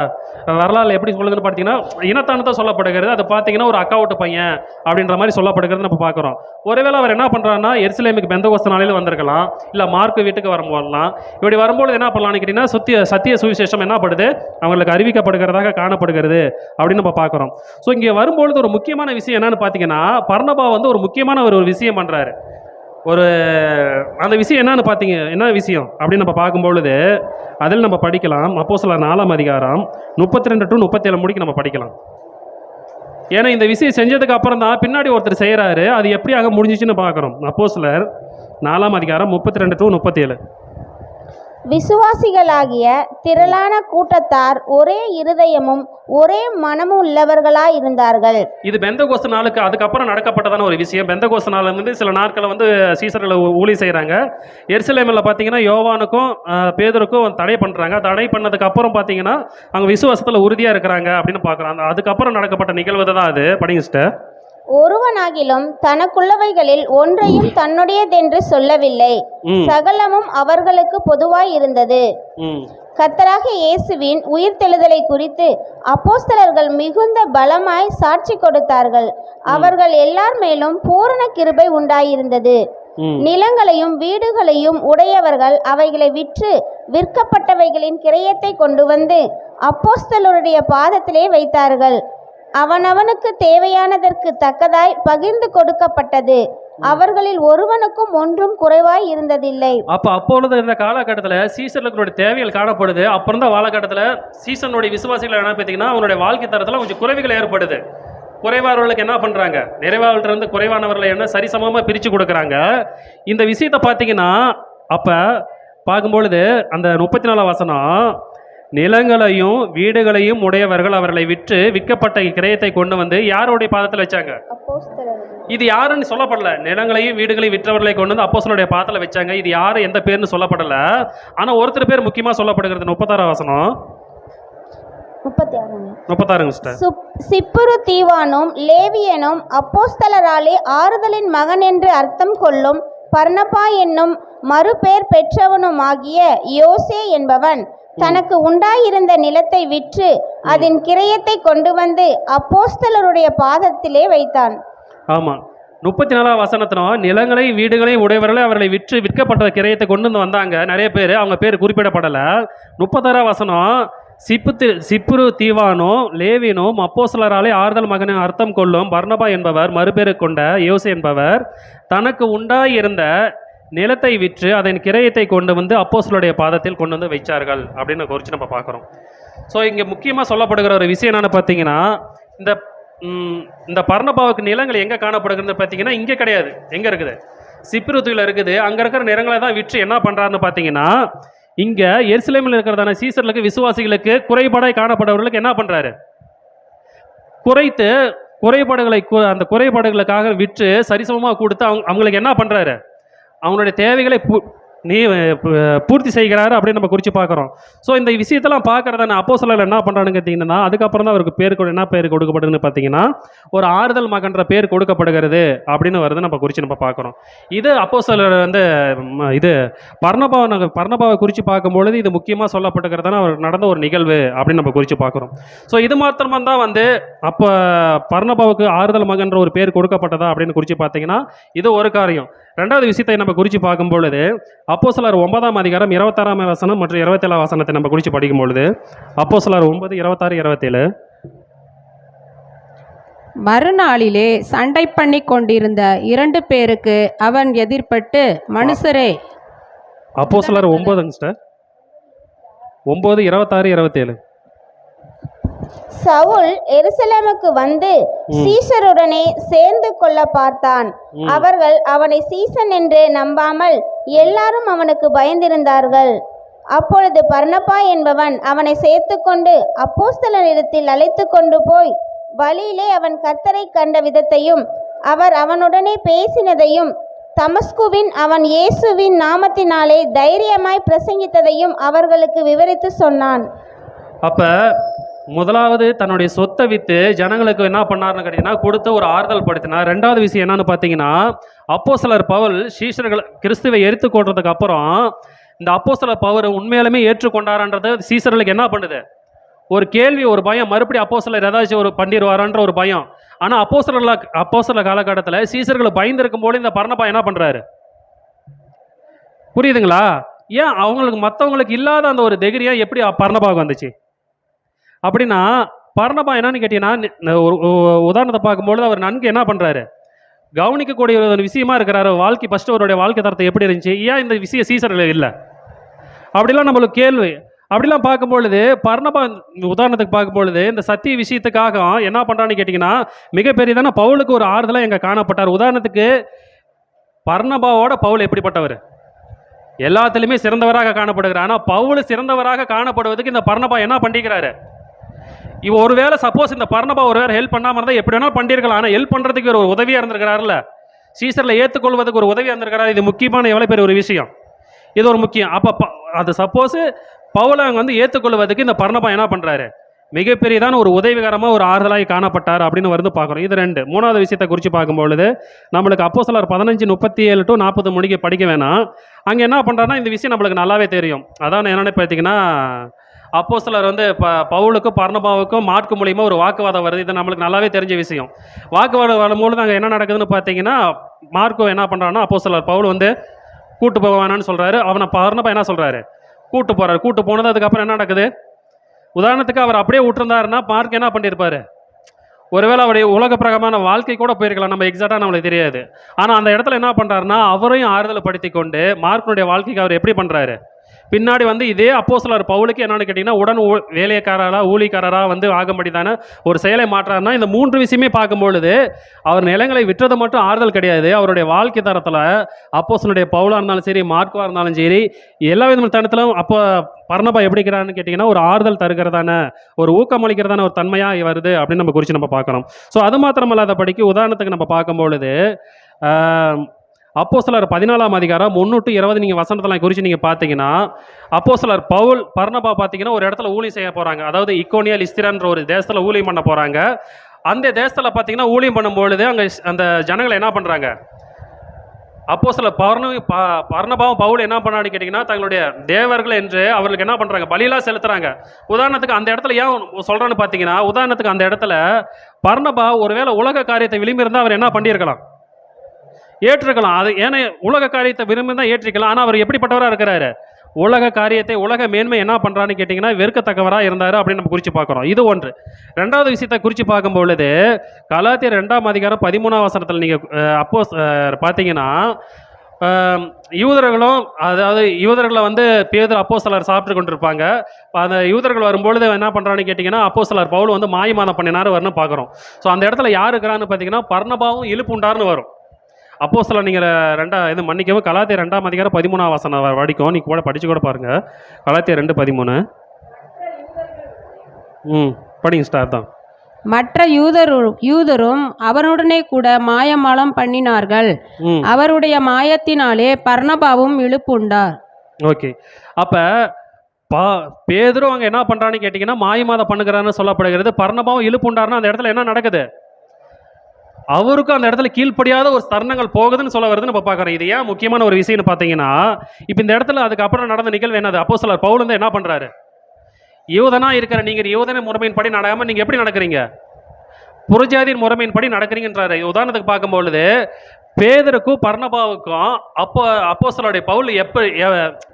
வரலாறு எப்படி சொல்லுதுன்னு பார்த்தீங்கன்னா இனத்தான் தான் சொல்லப்படுகிறது. அது பார்த்தீங்கன்னா ஒரு அக்காவுட்டு பையன் அப்படின்ற மாதிரி சொல்லப்படுகிறது நம்ம பார்க்குறோம். ஒருவேளை அவர் என்ன பண்ணுறாருன்னா எருசலேமுக்கு பெந்தகோஸ்து நாளையில் வந்திருக்கலாம், இல்லை மார்க் வீட்டுக்கு வரும்போதெல்லாம். இப்படி வரும்போது என்ன பண்ணலாம்னு கேட்டிங்கன்னா சத்திய சுவிசேஷம் என்ன படுது, அவங்களுக்கு அறிவிக்கப்படுகிறதாக காணப்படுகிறது அப்படின்னு நம்ம பார்க்குறோம். ஸோ இங்கே வரும்பொழுது ஒரு முக்கியமான விஷயம் என்னன்னு பார்த்தீங்கன்னா பர்னபா வந்து ஒரு முக்கியமான ஒரு விஷயம் பண்ணுறாரு. ஒரு அந்த விஷயம் என்னன்னு பார்த்தீங்க, என்ன விஷயம் அப்படின்னு நம்ம பார்க்கும்பொழுது அதில் நம்ம படிக்கலாம். அப்போஸ்தலர் 4ஆம் அதிகாரம் 32 to 37 முடிக்கு நம்ம படிக்கலாம். ஏன்னா இந்த விஷயம் செஞ்சதுக்கு அப்புறம் தான் பின்னாடி ஒருத்தர் செய்கிறாரு, அது எப்படியாக முடிஞ்சிச்சுன்னு பார்க்குறோம். அப்போஸ்தலர் 4ஆம் அதிகாரம் 32 to 37. விசுவாசிகளாகிய திரளான கூட்டத்தார் ஒரே இருதயமும் ஒரே மனமும் உள்ளவர்களாய் இருந்தார்கள். இது பெந்தகோஸ்து நாளுக்கு அதுக்கப்புறம் நடக்கப்பட்டதான ஒரு விஷயம். பெந்தகோஸ்து நாள் வந்து சில நாட்களை வந்து சீசர்களை ஊழி செய்கிறாங்க. எருசலேமில் பார்த்தீங்கன்னா யோவானுக்கும் பேதுருக்கும் தடை பண்ணுறாங்க. தடை பண்ணதுக்கு அப்புறம் பார்த்தீங்கன்னா அவங்க விசுவாசத்தில் உறுதியாக இருக்கிறாங்க அப்படின்னு பார்க்குறாங்க. அதுக்கப்புறம் நடக்கப்பட்ட நிகழ்வு தான் அது. படிங்க சிஸ்டர். ஒருவனாகிலும் தனக்குள்ளவைகளில் ஒன்றையும் தன்னுடையதென்று சொல்லவில்லை, சகலமும் அவர்களுக்கு பொதுவாய் இருந்தது. கர்த்தராகிய இயேசுவின் உயிர்த்தெழுதலை குறித்து அப்போஸ்தலர்கள் மிகுந்த பலமாய் சாட்சி கொடுத்தார்கள். அவர்கள் எல்லார் மேலும் பூரண கிருபை உண்டாயிருந்தது. நிலங்களையும் வீடுகளையும் உடையவர்கள் அவைகளை விற்று விற்கப்பட்டவைகளின் கிரயத்தை கொண்டு வந்து அப்போஸ்தலருடைய பாதத்திலே வைத்தார்கள். அவனவனுக்கு தேவையானதற்கு தக்கதாய் பகிர்ந்து கொடுக்கப்பட்டது. அவர்களில் ஒருவனுக்கும் ஒன்றும் குறைவாய் இருந்ததில்லை. அப்பொழுது இந்த காலகட்டத்தில் சீசர்களுடைய தேவைகள் காணப்படுது. அப்புறம் தான் காலகட்டத்தில் சீசனுடைய விசுவாசிகள் என்ன பார்த்தீங்கன்னா அவனுடைய வாழ்க்கை தரத்தில் கொஞ்சம் குறைவுகள் ஏற்படுது. குறைவானவர்களுக்கு என்ன பண்ணுறாங்க, நிறைவாளர்கிட்ட குறைவானவர்களை என்ன சரிசமமாக பிரித்து கொடுக்குறாங்க. இந்த விஷயத்தை பார்த்தீங்கன்னா அப்போ பார்க்கும்பொழுது அந்த 34ஆம் வசனம், நிலங்களையும் வீடுகளையும் உடையவர்கள் அவர்களை விற்று விற்கப்பட்ட கிரயத்தை கொண்டு வந்து யாருடைய பாதத்தில் வச்சாங்க? இது யாருன்னு சொல்லப்படல. நிலங்களையும் வீடுகளையும் விற்றவர்களை கொண்டு வந்து அப்போஸ்தலருடைய பாதத்தில் வச்சாங்க. இது யாரு எந்த பேர்னு சொல்லப்படல. ஆனால் ஒருத்தர் பேர் முக்கியமாக சொல்லப்படுகிறது. 36ஆம் வசனம் 36. சிப்புரு தீவானும் லேவியனும் அப்போஸ்தலராலே ஆறுதலின் மகன் என்று அர்த்தம் கொள்ளும் பர்னபா என்னும் மறுபேர் பெற்றவனுமாகிய யோசே என்பவன் தனக்கு உண்டாயிருந்த நிலத்தை விற்று அதன் கிரயத்தை கொண்டு வந்து அப்போஸ்தலருடைய பாதத்திலே வைத்தான். ஆமாம், 34ஆம் வசனத்தினம் நிலங்களை வீடுகளை உடையவர்களை அவர்களை விற்று விற்கப்பட்ட கிரயத்தை கொண்டு வந்து வந்தாங்க நிறைய பேர். அவங்க பேர் குறிப்பிடப்படலை. 36ஆம் வசனம், சிப்புரு தீவானும் லேவியனும் அப்போஸ்தலராலே ஆறுதல் மகனை அர்த்தம் கொள்ளும் பர்னபா என்பவர் மறுபேறு கொண்ட யோசே என்பவர் தனக்கு உண்டாயிருந்த நிலத்தை விற்று அதன் கிரயத்தை கொண்டு வந்து அப்போஸ்தலருடைய பாதத்தில் கொண்டு வந்து வைச்சார்கள் அப்படின்னு குறித்து நம்ம பார்க்குறோம். ஸோ இங்கே முக்கியமாக சொல்லப்படுகிற ஒரு விஷயம் என்னென்னு பார்த்தீங்கன்னா இந்த பர்னபாவுக்கு நிலங்கள் எங்கே காணப்படுகிறது பார்த்தீங்கன்னா இங்கே கிடையாது. எங்கே இருக்குது? சிப்ருத்தில் இருக்குது. அங்கே இருக்கிற நிலங்களை தான் விற்று என்ன பண்ணுறாருன்னு பார்த்தீங்கன்னா இங்கே எருசலேமில் இருக்கிறதான சீசர்களுக்கு விசுவாசிகளுக்கு குறைபாடாய் காணப்படுறவர்களுக்கு என்ன பண்ணுறாரு? குறைத்து அந்த குறைபாடுகளுக்காக விற்று சரிசமமாக கொடுத்து அவங்களுக்கு என்ன பண்ணுறாரு? அவங்களுடைய தேவைகளை பூர்த்தி செய்கிறாரு அப்படின்னு நம்ம குறித்து பார்க்குறோம். ஸோ இந்த விஷயத்தெல்லாம் பார்க்குறதான அப்போஸ்தலர் என்ன பண்ணுறான்னு கேட்டிங்கன்னா அதுக்கப்புறம் தான் அவருக்கு என்ன பேர் கொடுக்கப்படுதுன்னு பார்த்தீங்கன்னா ஒரு ஆறுதல் மகன்ற பேர் கொடுக்கப்படுகிறது அப்படின்னு வருது நம்ம குறித்து நம்ம பார்க்குறோம். இது அப்போஸ்தலர் வந்து இது பர்னபாவை குறித்து பார்க்கும்பொழுது இது முக்கியமாக சொல்லப்பட்டுக்கிறதான அவர் நடந்த ஒரு நிகழ்வு அப்படின்னு நம்ம குறித்து பார்க்குறோம். ஸோ இது மாத்திரமா தான் வந்து அப்போ பர்னபாவுக்கு ஆறுதல் மகன்ற ஒரு பேர் கொடுக்கப்பட்டதா அப்படின்னு குறித்து பார்த்தீங்கன்னா இது ஒரு காரியம். ரெண்டாவது விஷயத்தை நம்ம குறித்து பார்க்கும்பொழுது அப்போஸ்தலர் 9ஆம் அதிகாரம் 26ஆம் வசனம் மற்றும் 27ஆம் வசனத்தை நம்ம குறித்து படிக்கும்பொழுது அப்போஸ்தலர் 9, 26, 27. மறுநாளிலே சண்டை பண்ணி கொண்டிருந்த 2 பேருக்கு அவன் எதிர்பட்டு மனுஷரே. அப்போஸ்தலர் 9 சிஸ்டர் 9, 26, 27. சவுல் எருசலேமுக்கு வந்து சீசருடனே சேர்ந்து கொள்ள பார்த்தான். அவர்கள் அவனை சீசன் என்று நம்பாமல் எல்லாரும் அவனுக்கு பயந்திருந்தார்கள். அப்பொழுது பர்னபா என்பவன் அவனை சேர்த்து கொண்டு அப்போஸ்தலரிடத்தில் அழைத்து கொண்டு போய் வழியிலே அவன் கர்த்தரை கண்ட விதத்தையும் அவர் அவனுடனே பேசினதையும் தமஸ்குவின் அவன் இயேசுவின் நாமத்தினாலே தைரியமாய் பிரசங்கித்ததையும் அவர்களுக்கு விவரித்து சொன்னான். அப்போ முதலாவது தன்னுடைய சொத்தை விற்று ஜனங்களுக்கு என்ன பண்ணார்னு கேட்டிங்கன்னா கொடுத்து ஒரு ஆறுதல் படுத்தினார். ரெண்டாவது விஷயம் என்னன்னு பார்த்தீங்கன்னா அப்போஸ்தலர் பவுல் சீஷர்கள் கிறிஸ்துவை எரித்து கொள்றதுக்கு அப்புறம் இந்த அப்போஸ்தலர் பவுல் உண்மையாலுமே ஏற்றுக்கொண்டாரன்றது சீசர்களுக்கு என்ன பண்ணுது? ஒரு கேள்வி, ஒரு பயம். மறுபடியும் அப்போஸ்தலர் ஏதாச்சும் ஒரு பண்ணிடுவாரான்ற ஒரு பயம். ஆனால் அப்போஸ்தலர் காலகட்டத்தில் சீசர்களை பயந்துருக்கும் போது இந்த பர்னபா என்ன பண்ணுறாரு? புரியுதுங்களா? ஏன் அவங்களுக்கு மற்றவங்களுக்கு இல்லாத அந்த ஒரு தைரியம் எப்படி பர்னபாவுக்கு வந்துச்சு? அப்படின்னா பர்னபா என்னன்னு கேட்டீங்கன்னா, ஒரு உதாரணத்தை பார்க்கும்பொழுது அவர் நன்கு என்ன பண்ணுறாரு? கவனிக்கக்கூடிய ஒரு விஷயமா இருக்கிறாரு. வாழ்க்கை ஃபஸ்ட்டு அவருடைய வாழ்க்கை தரத்தை எப்படி இருந்துச்சு? ஏன் இந்த விஷயம் சீசரில் இல்லை? அப்படிலாம் நம்மளுக்கு கேள்வி. அப்படிலாம் பார்க்கும்பொழுது பர்னபா உதாரணத்துக்கு பார்க்கும்பொழுது இந்த சத்திய விஷயத்துக்காக என்ன பண்ணுறான்னு கேட்டிங்கன்னா, மிகப்பெரியதான பவுலுக்கு ஒரு ஆறுதலாக எங்கே காணப்பட்டார். உதாரணத்துக்கு பர்னபாவோட பவுல் எப்படிப்பட்டவர்? எல்லாத்துலேயுமே சிறந்தவராக காணப்படுகிறார். ஆனால் பவுல் சிறந்தவராக காணப்படுவதுக்கு இந்த பர்னபா என்ன பண்ணிக்கிறாரு? இவ ஒருவேளை சப்போஸ் இந்த பர்னபா ஒருவேளை ஹெல்ப் பண்ணாமல் இருந்தால் எப்படி வேணாலும் பண்ணியிருக்கலாம். ஆனால் ஹெல்ப் பண்ணுறதுக்கு ஒரு உதவியாக இருந்திருக்கிறாருல்ல, சீசரில் ஏற்றுக்கொள்வதுக்கு ஒரு உதவியாக இருந்திருக்கிறாரு. இது முக்கியமான எவ்வளோ பெரிய ஒரு விஷயம். இது ஒரு முக்கியம். அப்போ அது சப்போஸ் பவுலை வந்து ஏற்றுக்கொள்வதுக்கு இந்த பர்னபா என்ன பண்ணுறாரு? மிகப்பெரியதான ஒரு உதவிகரமாக ஒரு ஆறுதலாக காணப்பட்டார் அப்படின்னு வந்து பார்க்குறோம். இது 2. 3வது விஷயத்தை குறித்து பார்க்கும்பொழுது நம்மளுக்கு அப்போஸ்தலர் 15:37 to 40 முடிக்க படிக்க வேணாம். அங்கே என்ன பண்ணுறாருன்னா இந்த விஷயம் நம்மளுக்கு நல்லாவே தெரியும். அதான் என்னென்னு பார்த்தீங்கன்னா, அப்போஸ்தலர் வந்து பவுலுக்கும் பர்னபாவுக்கும் மாற்கு மூலியமாக ஒரு வாக்குவாதம் வருது. இது நம்மளுக்கு நல்லாவே தெரிஞ்ச விஷயம். வாக்குவாதம் வரும்பொழுது அங்கே என்ன நடக்குதுன்னு பார்த்தீங்கன்னா, மார்க்கோ என்ன பண்ணுறான்னா அப்போஸ்தலர் பவுல் வந்து கூட்டு போக வேணான்னு சொல்கிறாரு. அவனை பர்னபா என்ன சொல்கிறாரு? கூட்டு போகிறாரு. கூட்டு போனது அதுக்கப்புறம் என்ன நடக்குது? உதாரணத்துக்கு அவர் அப்படியே விட்டுருந்தாருன்னா மார்க் என்ன பண்ணியிருப்பாரு? ஒருவேளை அவருடைய உலக பிரகமான வாழ்க்கை கூட போயிருக்கலாம். நம்ம எக்ஸாக்டாக நம்மளுக்கு தெரியாது. ஆனால் அந்த இடத்துல என்ன பண்ணுறாருன்னா அவரையும் ஆறுதல் படுத்தி கொண்டு மார்க்கினுடைய வாழ்க்கைக்கு அவர் எப்படி பண்ணுறாரு? பின்னாடி வந்து இதே அப்போஸ்தலர் பவுலுக்கு என்னன்னு கேட்டிங்கன்னா உடன் வேலைக்காரராக ஊழிக்காரராக வந்து ஆகும்படிதான ஒரு செயலை மாற்றாருன்னா இந்த 3 விஷயமே பார்க்கும்பொழுது அவர் நிலங்களை விற்றது மட்டும் ஆறுதல் கிடையாது. அவருடைய வாழ்க்கை தரத்தில் அப்போஸ்தலருடைய பவுலாக இருந்தாலும் சரி, மார்க்காக இருந்தாலும் சரி, எல்லா விதமான தருணத்திலும் அப்போ பர்னபா எப்படிக்கிறான்னு கேட்டிங்கன்னா ஒரு ஆறுதல் தருகிறதான ஒரு ஊக்கமளிக்கிறதான ஒரு தன்மையாக வருது அப்படின்னு நம்ம குறித்து நம்ம பார்க்குறோம். ஸோ அது மாத்திரமல்லாத படிக்கு உதாரணத்துக்கு நம்ம பார்க்கும்பொழுது அப்போஸ்தலர் 14ஆம் அதிகாரம் 1 to 20 நீங்கள் வசனத்தெல்லாம் குறித்து நீங்கள் பார்த்தீங்கன்னா, அப்போஸ்தலர் பவுல் பர்னபா பார்த்தீங்கன்னா ஒரு இடத்துல ஊழியம் செய்ய போகிறாங்க. அதாவது இக்கோனியா லிஸ்திரான்ற ஒரு தேசத்தில் ஊழியம் பண்ண போகிறாங்க. அந்த தேசத்தில் பார்த்தீங்கன்னா ஊழியம் பண்ணும்பொழுது அங்கே அந்த ஜனங்களை என்ன பண்ணுறாங்க? அப்போஸ்தலர் பர்னபாவும் பவுல் என்ன பண்ணான்னு கேட்டிங்கன்னா தங்களுடைய தேவர்கள் என்று அவர்களுக்கு என்ன பண்ணுறாங்க? பலியெல்லாம் செலுத்துகிறாங்க. உதாரணத்துக்கு அந்த இடத்துல ஏன் சொல்கிறேன்னு பார்த்தீங்கன்னா, உதாரணத்துக்கு அந்த இடத்துல பர்னபா ஒருவேளை உலக காரியத்தை விரும்பியிருந்தால் அவர் என்ன பண்ணியிருக்கலாம்? ஏற்றிருக்கலாம். அது ஏன்னா உலக காரியத்தை விரும்பி தான் ஏற்றிக்கலாம். ஆனால் அவர் எப்படிப்பட்டவராக இருக்கிறாரு? உலக காரியத்தை உலக மேன்மை என்ன பண்ணுறான்னு கேட்டிங்கன்னா வெறுக்கத்தக்கவராக இருந்தார் அப்படின்னு நம்ம குறித்து பார்க்குறோம். இது ஒன்று. 2வது விஷயத்தை குறித்து பார்க்கும்பொழுது கலாத்தியர் 2ஆம் அதிகாரம் 13ஆம் வசனத்தில் நீங்கள் பார்த்தீங்கன்னா யூதர்களும் அதாவது யூதர்களை வந்து பேதுரு அப்போஸ்தலர் சாப்பிட்டு கொண்டிருப்பாங்க. அந்த யூதர்கள் வரும்பொழுது என்ன பண்ணுறான்னு கேட்டிங்கன்னா அப்போஸ்தலர் பவுல் வந்து மாயமாதம் பண்ணினார் வரணும் பார்க்குறோம். ஸோ அந்த இடத்துல யார் இருக்கிறான்னு பார்த்தீங்கன்னா பர்னபாவும் இழுப்புண்டார்னு வரும். அப்போஸ்தலர் நீங்கள் மன்னிக்கவும் கலாத்தியர் 2ஆம் அதிகாரம் 13ஆம் வசனம் படிக்கும். நீங்கள் கூட படித்து கூட பாருங்கள். கலாத்தியர் 2:13. படிங்க ஸ்டார் தான். மற்ற யூதரும் அவனுடனே கூட மாயமாலம் பண்ணினார்கள். அவருடைய மாயத்தினாலே பர்னபாவும் இழுப்புண்டார். ஓகே. அப்போ பேதுரு அங்கே என்ன பண்ணுறான்னு கேட்டிங்கன்னா மாயமாதம் பண்ணுகிறான்னு சொல்லப்படுகிறது. பர்னபாவும் இழுப்புண்டார்னா அந்த இடத்துல என்ன நடக்குது? அவருக்கும் அந்த இடத்துல கீழ்ப்படியாத ஒரு தருணங்கள் போகுதுன்னு சொல்ல வருதுன்னு நம்ம பார்க்குறோம். இது ஏன் முக்கியமான ஒரு விஷயம்னு பார்த்தீங்கன்னா, இப்போ இந்த இடத்துல அதுக்கப்புறம் நடந்த நிகழ்வு என்னது? அப்போஸ்தலர் பவுல் வந்து என்ன பண்ணுறாரு? யூதனா இருக்கிற நீங்கள் யூதன முறைமையின்படி நடக்காமல் நீங்கள் எப்படி நடக்கிறீங்க? புறஜாதியின் முறைமையின்படி நடக்கிறீங்கன்றாரு. உதாரணத்துக்கு பார்க்கும்பொழுது பேதுருக்கும் பர்னபாவுக்கும் அப்போஸ்தலருடைய பவுல்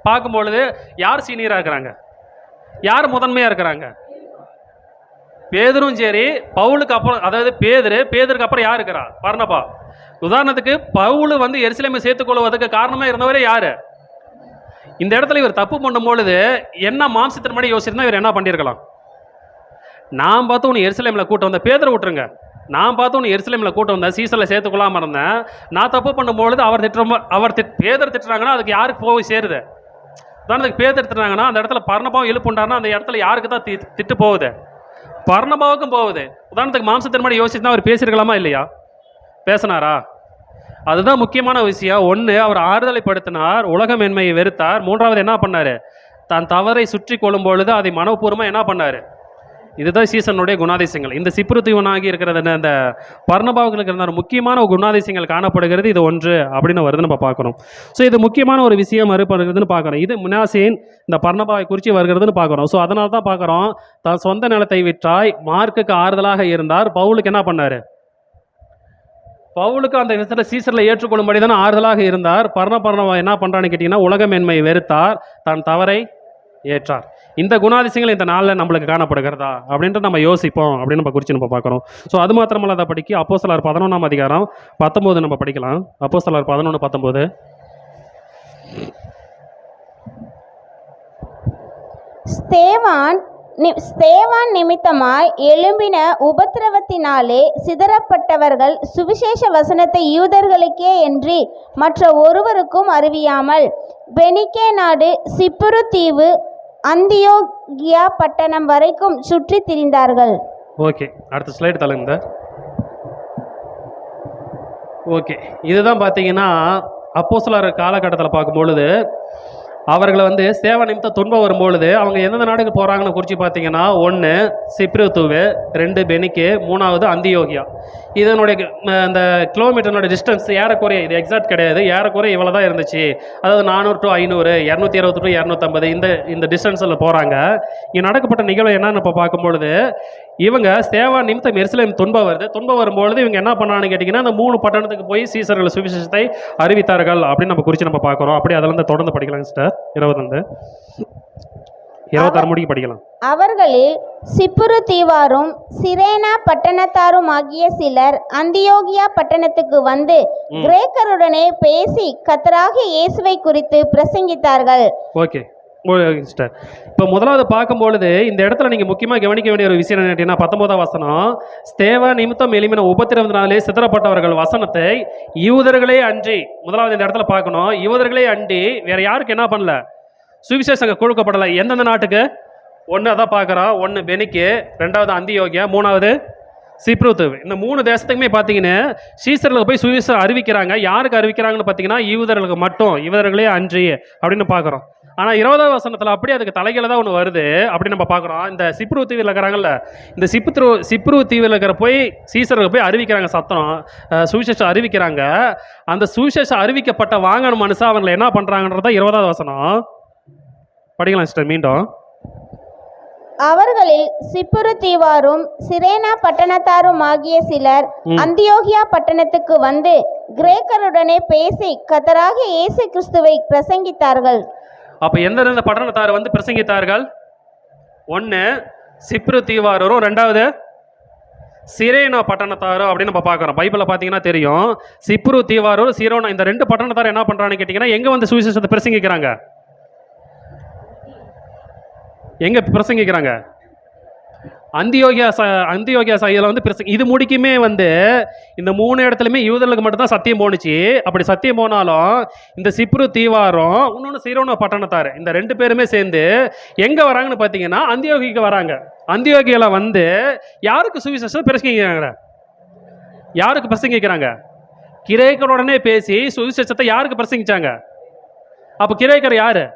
பார்க்கும்பொழுது யார் சீனியராக இருக்கிறாங்க? யார் முதன்மையாக இருக்கிறாங்க? பேதுரும் சரி, பவுலுக்கு அப்புறம் அதாவது பேதுருக்கு அப்புறம் யார் இருக்கிறா? பர்னபா. உதாரணத்துக்கு பவுல் வந்து எருசலேமை சேர்த்துக்கொள்வதற்கு காரணமாக இருந்தவரே யார்? இந்த இடத்துல இவர் தப்பு பண்ணும்பொழுது என்ன மாம்சத்தின் மணி யோசிச்சிருந்தா இவர் என்ன பண்ணியிருக்கலாம்? நான் பார்த்து உன்னை எருசலேமில் கூட்டம் வந்தேன். பேதுரை விட்டுருங்க. நான் பார்த்து உன்னை எருசலேமில் கூட்டம் வந்தேன், சீசரில் சேர்த்துக்கொள்ளாமல் இருந்தேன். நான் தப்பு பண்ணும்பொழுது பேதர் திட்டுறாங்கன்னா அதுக்கு யாருக்கு போய் சேருது? உதாரணத்துக்கு பேதர் திட்டுறாங்கன்னா அந்த இடத்துல பர்னபாவும் இழுப்புண்டாருன்னா அந்த இடத்துல யாருக்கு தான் திட்டு போகுது? பர்னபாவுக்கும் போகுது. உதாரணத்துக்கு மாம்சத்தின் மாதிரி யோசிச்சுதான் அவர் பேசியிருக்கலாமா இல்லையா? பேசினாரா? அதுதான் முக்கியமான விஷயம். 1 அவர் ஆறுதலை படுத்தினார், உலக மேன்மையை வெறுத்தார். 3வது என்ன பண்ணார்? தான் தவறை சுற்றி கொள்ளும் பொழுது அதை மனப்பூர்வமாக என்ன பண்ணார்? இதுதான் சீசனுடைய குணாதிசயங்கள். இந்த சிப்ருத்தீவனாகி இருக்கிறது அந்த பர்னபாவுக்கு இருந்த ஒரு முக்கியமான ஒரு குணாதிசயங்கள் காணப்படுகிறது. இது ஒன்று அப்படின்னு வருது நம்ம பார்க்குறோம். ஸோ இது முக்கியமான ஒரு விஷயம் மறுபடுகிறதுன்னு பார்க்குறோம். இது முனாசேன் இந்த பர்னபாவை குறித்து வருகிறதுன்னு பார்க்குறோம். ஸோ அதனால தான் பார்க்குறோம், தான் சொந்த நிலத்தை விற்றாய் மார்க்குக்கு ஆறுதலாக இருந்தார். பவுலுக்கு என்ன பண்ணார்? பவுலுக்கு அந்த விதத்தில் சீசரில் ஏற்றுக்கொள்ளும்படி தானே ஆறுதலாக இருந்தார். பர்னபா என்ன பண்ணுறான்னு கேட்டிங்கன்னா, உலக மேன்மையை வெறுத்தார், தான் தவறை ஏற்றார். இந்த குணாதிசயங்கள் இந்த நாளில் நம்மளுக்கு காணப்படுகிறதா அப்படின்ட்டு நம்ம யோசிப்போம் அப்படின்னு நம்ம குறித்து நம்ம பார்க்குறோம். ஸோ அது மாத்திரமல்ல, அதை படிக்க அப்போஸ்தலர் 11ஆம் அதிகாரம் 19 நம்ம படிக்கலாம். அப்போஸ்தலர் 11:19. ஸ்தேவான் நிமித்தமாய் எழும்பின உபத்திரவத்தினாலே சிதறப்பட்டவர்கள் சுவிசேஷ வசனத்தை யூதர்களுக்கே என்று மற்ற ஒருவருக்கும் அறிவியாமல் பெனிக்கே நாடு, சிப்புரு தீவு, அந்தியோகியா பட்டணம் வரைக்கும் சுற்றி திரிந்தார்கள். ஓகே, அடுத்த ஸ்லைடு தள்ளுங்க. ஓகே, இதுதான் பார்த்தீங்கன்னா அப்போஸ்தலர் காலகட்டத்தில் பார்க்கும்பொழுது அவர்களை சேவை நிமித்தம் துன்பம் வரும்பொழுது அவங்க எந்தெந்த நாடுக்கு போகிறாங்கன்னு குறித்து பார்த்தீங்கன்னா, 1 சிப்ரு தீவு, 2 பெனிக்கே, 3வது அந்தியோகியா. இதனுடைய அந்த கிலோமீட்டர்னோட டிஸ்டன்ஸ் ஏறக்குறைய, இது எக்ஸாக்ட் கிடையாது, ஏறக்குறைய இவ்வளோ தான் இருந்துச்சு. அதாவது 400 to 500, 220 to 250 இந்த டிஸ்டன்ஸில் போகிறாங்க. இங்கே நடக்கப்பட்ட நிகழ்வு என்னன்னு இப்போ பார்க்கும்பொழுது, இவங்க சேவா நிமித்தம் எருசலேம் துன்பம் வரும்பொழுது இவங்க என்ன பண்ணான்னு கேட்டிங்கன்னா, அந்த 3 பட்டணத்துக்கு போய் சீசர்கள் சுவிசேஷத்தை அறிவித்தார்கள் அப்படின்னு நம்ம குறித்து நம்ம பார்க்குறோம். அப்படி அதில் தொடர்ந்து படிக்கலாம் சிஸ்டர். 26 முடிக்கு படிக்கலாம். அவர்களில் சிப்புரு தீவாரும் சிரேனா பட்டணத்தாரும் ஆகிய சிலர் அந்தியோகியா பட்டணத்துக்கு வந்து கிரேக்கருடனே பேசி கர்த்தராகிய இயேசுவை குறித்து பிரசங்கித்தார்கள். ஓகே சிஸ்டர், இப்போ முதலாவது பார்க்கும்பொழுது இந்த இடத்துல நீங்கள் முக்கியமாக கவனிக்க வேண்டிய ஒரு விஷயம் என்ன கேட்டீங்கன்னா, 19ஆம் வசனம், ஸ்தேவா நிமித்தம் எழும்பின உபத்திரவத்தினாலே சிதறப்பட்டவர்கள் வசனத்தை யூதர்களே அன்றி, முதலாவது இந்த இடத்துல பார்க்கணும், யூதர்களே அன்றி வேற யாருக்கு என்ன பண்ணல, சுவிசேஷம் கொடுக்கப்படலை. எந்தெந்த நாட்டுக்கு? 1 அதான் பார்க்குறோம், 1 பெனிக்கு, 2வது அந்தியோகியா, 3வது சிப்ரு தீவு. இந்த 3 தேசத்துக்குமே பார்த்தீங்கன்னா சீசர்களுக்கு போய் சுவிசேஷம் அறிவிக்கிறாங்க. யாருக்கு அறிவிக்கிறாங்கன்னு பார்த்தீங்கன்னா, யூதர்களுக்கு மட்டும், யூதர்களே அன்றி அப்படின்னு பார்க்குறோம். ஆனால் 20வது வசனத்தில் அப்படியே அதுக்கு தலைகளை தான் ஒன்று வருது அப்படின்னு நம்ம பார்க்குறோம். இந்த சிப்ரு தீவில் இருக்கிறாங்கல்ல, இந்த சிப்ரு தீவில் இருக்கிற போய் சீசர்களுக்கு போய் அறிவிக்கிறாங்க, சத்தம் சுவிசேஷம் அறிவிக்கிறாங்க. அந்த சுவிசேஷம் அறிவிக்கப்பட்ட வாங்கின மனுஷன் அவங்களை என்ன பண்ணுறாங்கன்றதான் 20வது வசனம். படிக்கலாம் சிஸ்டர் மீண்டும். அவர்களில் சிப்புரு தீவாரும் சிரேனா பட்டணத்தாரும் ஆகிய சிலர் அந்தியோகியா பட்டணத்துக்கு வந்து கிரேக்கருடனே பேசி கர்த்தராகிய இயேசு கிறிஸ்துவை பிரசங்கித்தார்கள். அப்போ எந்தெந்த பட்டணத்தார் பிரசங்கித்தார்கள்? 1 சிப்ரு தீவாரும், 2வது சிரேனா பட்டணத்தாரோ அப்படின்னு நம்ம பார்க்குறோம். பைபிளில் பார்த்தீங்கன்னா தெரியும், சிப்ரு தீவாரும் சிரோனா இந்த 2 பட்டணத்தார் என்ன பண்ணுறான்னு கேட்டிங்கன்னா, எங்கே சுவிசேஷத்தை பிரசங்கிக்கிறாங்க? எங்கே பிரசங்கிக்கிறாங்க? அந்தியோகியா சைடில் இது முடிக்குமே இந்த 3 இடத்துலையுமே யூதர்களுக்கு மட்டும்தான் சத்தியம் போணுச்சு. அப்படி சத்தியம் போனாலும் இந்த சிப்ரு தீவாரும் இன்னொன்று சிரோனா பட்டணத்தார் இந்த 2 பேருமே சேர்ந்து எங்கே வராங்கன்னு பார்த்தீங்கன்னா, அந்தியோகிக்கு வராங்க. அந்தியோகியாவில் யாருக்கு சுவிசேஷம் பிரசங்கிக்கிறாங்க? யாருக்கு பிரசங்கிக்கிறாங்க? கிரேக்கருடனே பேசி சுவிசேஷத்தை யாருக்கு பிரசங்கிச்சாங்க? அப்போ கிரேக்கர் யாரு?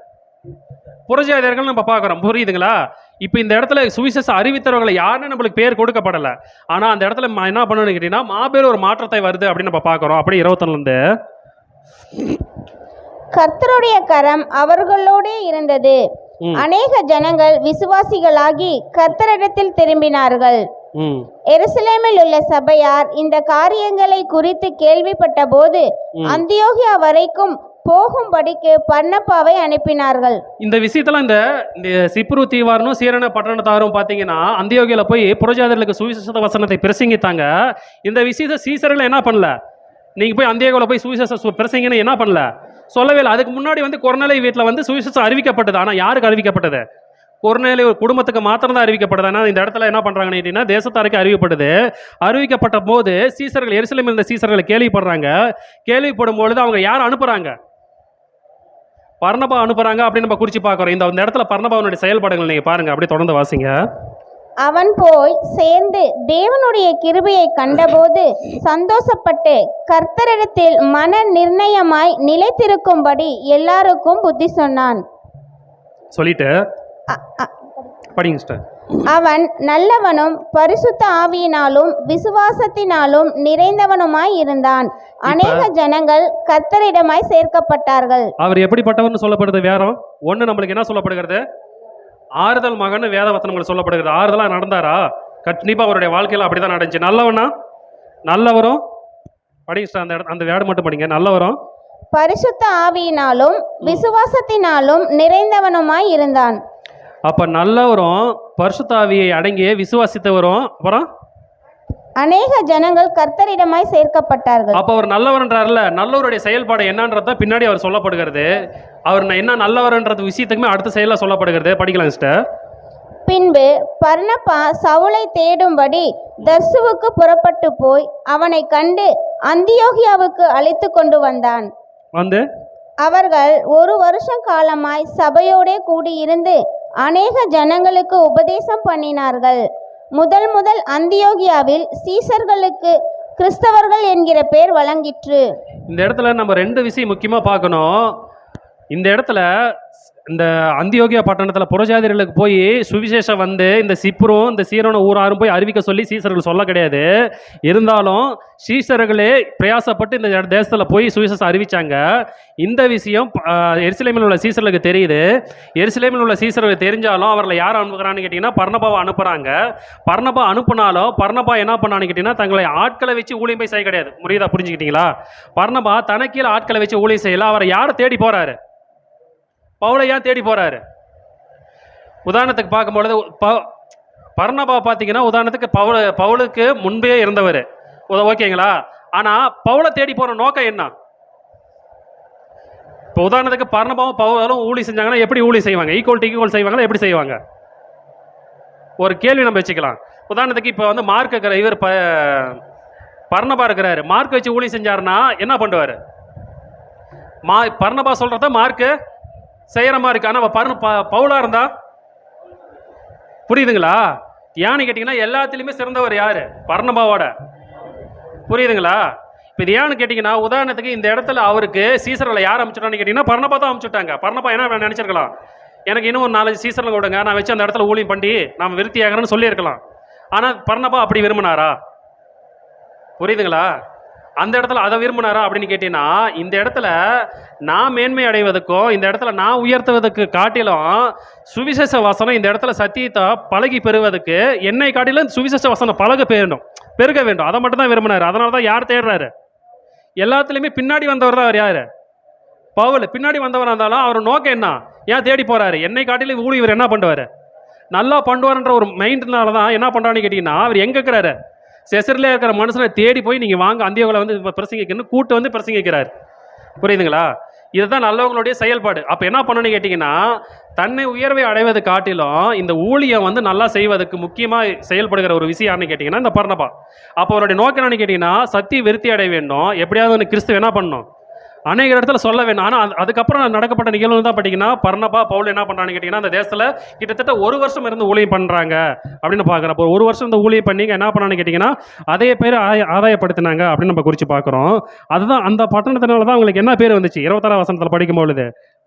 புறஜாதியர்கள் நம்ம பார்க்குறோம். புரியுதுங்களா? இப்போ இந்த இடத்துல சுவிசேஷ அறிவித்தவர்களை யாருன்னு நம்மளுக்கு பேர் கொடுக்கப்படலை. ஆனால் அந்த இடத்துல என்ன பண்ணணும்னு கேட்டீங்கன்னா, மாபெரும் ஒரு மாற்றத்தை வருது அப்படின்னு நம்ம பார்க்குறோம். அப்படி 21 கர்த்தருடைய கரம் அவர்களோடே இருந்தது. அநேக ஜனங்கள் விசுவாசிகளாகி கர்த்தரிடத்தில் திரும்பினார்கள். எருசலேமில் உள்ள சபையார் இந்த காரியங்களை குறித்து கேள்விப்பட்ட போது அந்தியோகியா வரைக்கும் போகும்படிக்கு பர்னபாவை அனுப்பினார்கள். இந்த விஷயத்தெல்லாம் இந்த சிப்ரு தீவாரும் சீரன பட்டணத்தாரும் பார்த்தீங்கன்னா அந்தியோகியாவில் போய் புறஜாதிகளுக்கு சுவிசேஷ வசனத்தை பிரசங்கித்தாங்க. இந்த விஷயத்தை சீசர்கள் என்ன பண்ணல, நீங்கள் போய் அந்தியோகியாவில் போய் சுவிசேஷ பிரசங்கின்னு என்ன பண்ணல, சொல்லவே இல்லை. அதுக்கு முன்னாடி கொர்நேலியு வீட்டில் சுவிசேஷம் அறிவிக்கப்பட்டது. ஆனால் யாருக்கு அறிவிக்கப்பட்டது? கொர்நேலியு ஒரு குடும்பத்துக்கு மாத்திரம் தான் அறிவிக்கப்பட்டது. ஆனால் இந்த இடத்துல என்ன பண்ணுறாங்கன்னு கேட்டிங்கன்னா, தேசத்தாருக்கு அறிவிக்கப்படுது. அறிவிக்கப்பட்ட போது சீசர்கள், எருசலேமில் இருந்த சீசர்களை கேள்விப்படுறாங்க. கேள்விப்படும் பொழுது அவங்க யார் அனுப்புகிறாங்க? பர்னபா அனுப்புறாங்க அப்படின்னு நம்ம குறித்து பார்க்குறோம். இந்த இடத்துல பர்னபாவுடைய செயல்பாடுகள் நீங்கள் பாருங்க, அப்படியே தொடர்ந்து வாசிங்க. அவன் போய் சேர்ந்து தேவனுடைய கிருபையை கண்டபோது சந்தோஷப்பட்டு கர்த்தரிடத்தில் மன நிர்ணயமாய் நிலைத்திருக்கும்படி எல்லாருக்கும் புத்தி சொன்னான். சொல்லிட்டு படிங்க சிஸ்டர். அவன் நல்லவனும் பரிசுத்த ஆவியினாலும் விசுவாசத்தினாலும் நிறைந்தவனுமாய் இருந்தான். அநேக ஜனங்கள் கர்த்தரிடமாய் சேர்க்கப்பட்டார்கள். அவர் எப்படிப்பட்டவர்னு சொல்லப்படுது வேற ஒன்று நம்மளுக்கு என்ன சொல்லப்படுகிறது? ஆறுதல் மகன் வேதவசனம் நம்மளுக்கு சொல்லப்படுகிறது. ஆறுதலாக நடந்தாரா? கண்டிப்பாக அவருடைய வாழ்க்கையில் அப்படி தான் நடந்துச்சு. நல்லவனா? நல்லவரும் படிங்க சிஸ்டர், அந்த வேர்டு மட்டும் படிங்க. நல்லவரும் பரிசுத்த ஆவியினாலும் விசுவாசத்தினாலும் நிறைந்தவனுமாய் இருந்தான். அப்ப நல்லவரும் பரிசுத்தாவியை அடங்கி விசுவாசித்தவரும் அப்புறம் அநேக ஜனங்கள் கர்த்தரிடமாய் சேர்க்கப்பட்டார்கள். அப்ப அவர் நல்லவர்ன்றார்ல, நல்லவருடைய செயல்பாடு என்னன்றத பின்னாடி அவர் சொல்லப்படுகிறது. அவர் என்ன நல்லவர்ன்றது விஷயத்துக்குமே அடுத்த செயலாக சொல்லப்படுகிறது. படிக்கலாம் சிஸ்டர். பின்பு பர்னபா சவுலை தேடும்படி தர்சுவுக்கு புறப்பட்டு போய் அவனை கண்டு அந்தியோகியாவுக்கு அழைத்து கொண்டு வந்தான். வந்து அவர்கள் 1 வருஷம் காலமாய் சபையோடே கூடியிருந்து அநேக ஜனங்களுக்கு உபதேசம் பண்ணினார்கள். முதல் அந்தியோகியாவில் சீசர்களுக்கு கிறிஸ்தவர்கள் என்கிற பேர் வழங்கிற்று. இந்த இடத்துல நம்ம 2 விஷயம் முக்கியமாக பார்க்கணும். இந்த இடத்துல இந்த அந்தியோகியா பட்டணத்தில் புறஜாதிகளுக்கு போய் சுவிசேஷம் வந்து இந்த சிப்ரும் இந்த சீரோன ஊராரும் போய் அறிவிக்க சொல்லி சீசர்கள் சொல்ல கிடையாது. இருந்தாலும் சீசர்களே பிரயாசப்பட்டு இந்த தேசத்தில் போய் சுவிசேஷம் அறிவித்தாங்க. இந்த விஷயம் எருசலேமில் உள்ள சீசர்களுக்கு தெரியுது. எருசலேமில் உள்ள சீசர்களுக்கு தெரிஞ்சாலும் அவர்களை யார் அனுப்புகிறான்னு கேட்டிங்கன்னா பர்னபாவை அனுப்புகிறாங்க. பர்னபா அனுப்புனாலும் பர்னபா என்ன பண்ணான்னு கேட்டிங்கன்னா தங்களை ஆட்களை வச்சு ஊழியம் போய் செய்ய கிடையாது. முடியுதா? புரிஞ்சுக்கிட்டீங்களா? பர்னபா தனக்கீழ ஆட்களை வச்சு ஊழியம் செய்யல. அவரை யாரை தேடி போகிறாரு? பவுலை ஏன் தேடி போறாரு? உதாரணத்துக்கு பார்க்கும்பொழுது பர்னபா பார்த்தீங்கன்னா உதாரணத்துக்கு பவுலுக்கு முன்பே இருந்தவர், ஓகேங்களா? ஆனால் பவுலை தேடி போகிற நோக்கம் என்ன? இப்போ உதாரணத்துக்கு பர்னபாவும் பவுலும் ஊழி செஞ்சாங்கன்னா எப்படி ஊழி செய்வாங்க? ஈக்குவல் செய்வாங்களா? எப்படி செய்வாங்க? ஒரு கேள்வி நம்ம வச்சுக்கலாம். உதாரணத்துக்கு இப்போ வந்து மார்க் இருக்கிற இவர் பர்னபா இருக்கிறாரு. மார்க் வச்சு ஊழி செஞ்சாருன்னா என்ன பண்ணுவார்? பர்னபா சொல்கிறத மார்க்கு செய்கிற மாதிரி இருக்கு. ஆனால் பவுலா இருந்தா புரியுதுங்களா? ஏன்னு கேட்டிங்கன்னா எல்லாத்துலேயுமே சிறந்தவர் யார்? பர்னபாவோட. புரியுதுங்களா? இப்போ இது ஏன்னு கேட்டிங்கன்னா உதாரணத்துக்கு இந்த இடத்துல அவருக்கு சீசர்களை யார் அமைச்சிட்டான்னு கேட்டிங்கன்னா பர்னபா தான் அமைச்சுட்டாங்க. பர்னபா என்ன நினச்சிருக்கலாம்? எனக்கு இன்னும் ஒரு 4 சீசர்கள் விடுங்க, நான் வச்சு அந்த இடத்துல ஊழியம் பண்ணி நான் விருத்தி ஆகிறேன்னு சொல்லியிருக்கலாம். ஆனால் பர்னபா அப்படி விரும்பினாரா? புரியுதுங்களா? அந்த இடத்துல அதை விரும்பினாரா அப்படின்னு கேட்டீங்கன்னா இந்த இடத்துல நான் மேன்மை அடைவதற்கும் இந்த இடத்துல நான் உயர்த்துவதற்கு காட்டிலும் சுவிசேஷ வசனம் இந்த இடத்துல சத்தியத்தை பழகி பெறுவதற்கு என்னை காட்டிலும் சுவிசேஷ வசனம் பெருக வேண்டும். அதை மட்டும் தான் விரும்பினார். அதனால தான் யார் தேடுறாரு? எல்லாத்துலேயுமே பின்னாடி வந்தவர் தான் அவர். யார்? பவுல். பின்னாடி வந்தவர் இருந்தாலும் அவர் நோக்கம் என்ன? ஏன் தேடி போகிறாரு? என்னை காட்டிலும் ஊழி இவர் என்ன பண்ணுவார்? நல்லா பண்ணுவார்ன்ற ஒரு மைண்ட்னால தான் என்ன பண்ணுறான்னு கேட்டிங்கன்னா அவர் எங்கே இருக்கிறாரு? செசரில் இருக்கிற மனுஷனை தேடி போய் நீங்கள் வாங்க அந்தியோகில் வந்து பிரசங்கிக்கணும்னு கூட்டு வந்து பிரசங்கிக்கிறார். புரியுதுங்களா? இதுதான் நல்லவங்களுடைய செயல்பாடு. அப்போ என்ன பண்ணணும்னு கேட்டிங்கன்னா தன்னை உயர்வை அடைவதை காட்டிலும் இந்த ஊழியம் வந்து நல்லா செய்வதற்கு முக்கியமாக செயல்படுகிற ஒரு விஷயம் யாருன்னு கேட்டிங்கன்னா இந்த பர்னபா. அப்போ அவருடைய நோக்கம் என்னன்னு கேட்டிங்கன்னா சத்திய விருத்தி அடைய வேண்டும். எப்படியாவது ஒன்று கிறிஸ்துவ என்ன பண்ணணும்? அநேக இடத்துல சொல்ல வேண்டும். ஆனால் அதுக்கப்புறம் நடக்கப்பட்ட நிகழ்வு தான் பார்த்தீங்கன்னா பர்னபா பவுல் என்ன பண்ணுறான்னு கேட்டிங்கன்னா அந்த தேசத்தில் கிட்டத்தட்ட 1 வருஷம் இருந்து ஊழியம் பண்ணுறாங்க அப்படின்னு பார்க்குறோம். அப்போ 1 வருஷம் இந்த ஊழியம் பண்ணி என்ன பண்ணான்னு கேட்டிங்கன்னா அதே பேர் ஆதாயப்படுத்தினாங்க அப்படின்னு நம்ம குறித்து பார்க்குறோம். அதுதான் அந்த பட்டணத்தினால தான் அவங்களுக்கு என்ன பேர் வந்துச்சு? 26ஆம் வசனத்தில் படிக்கும் பொழுது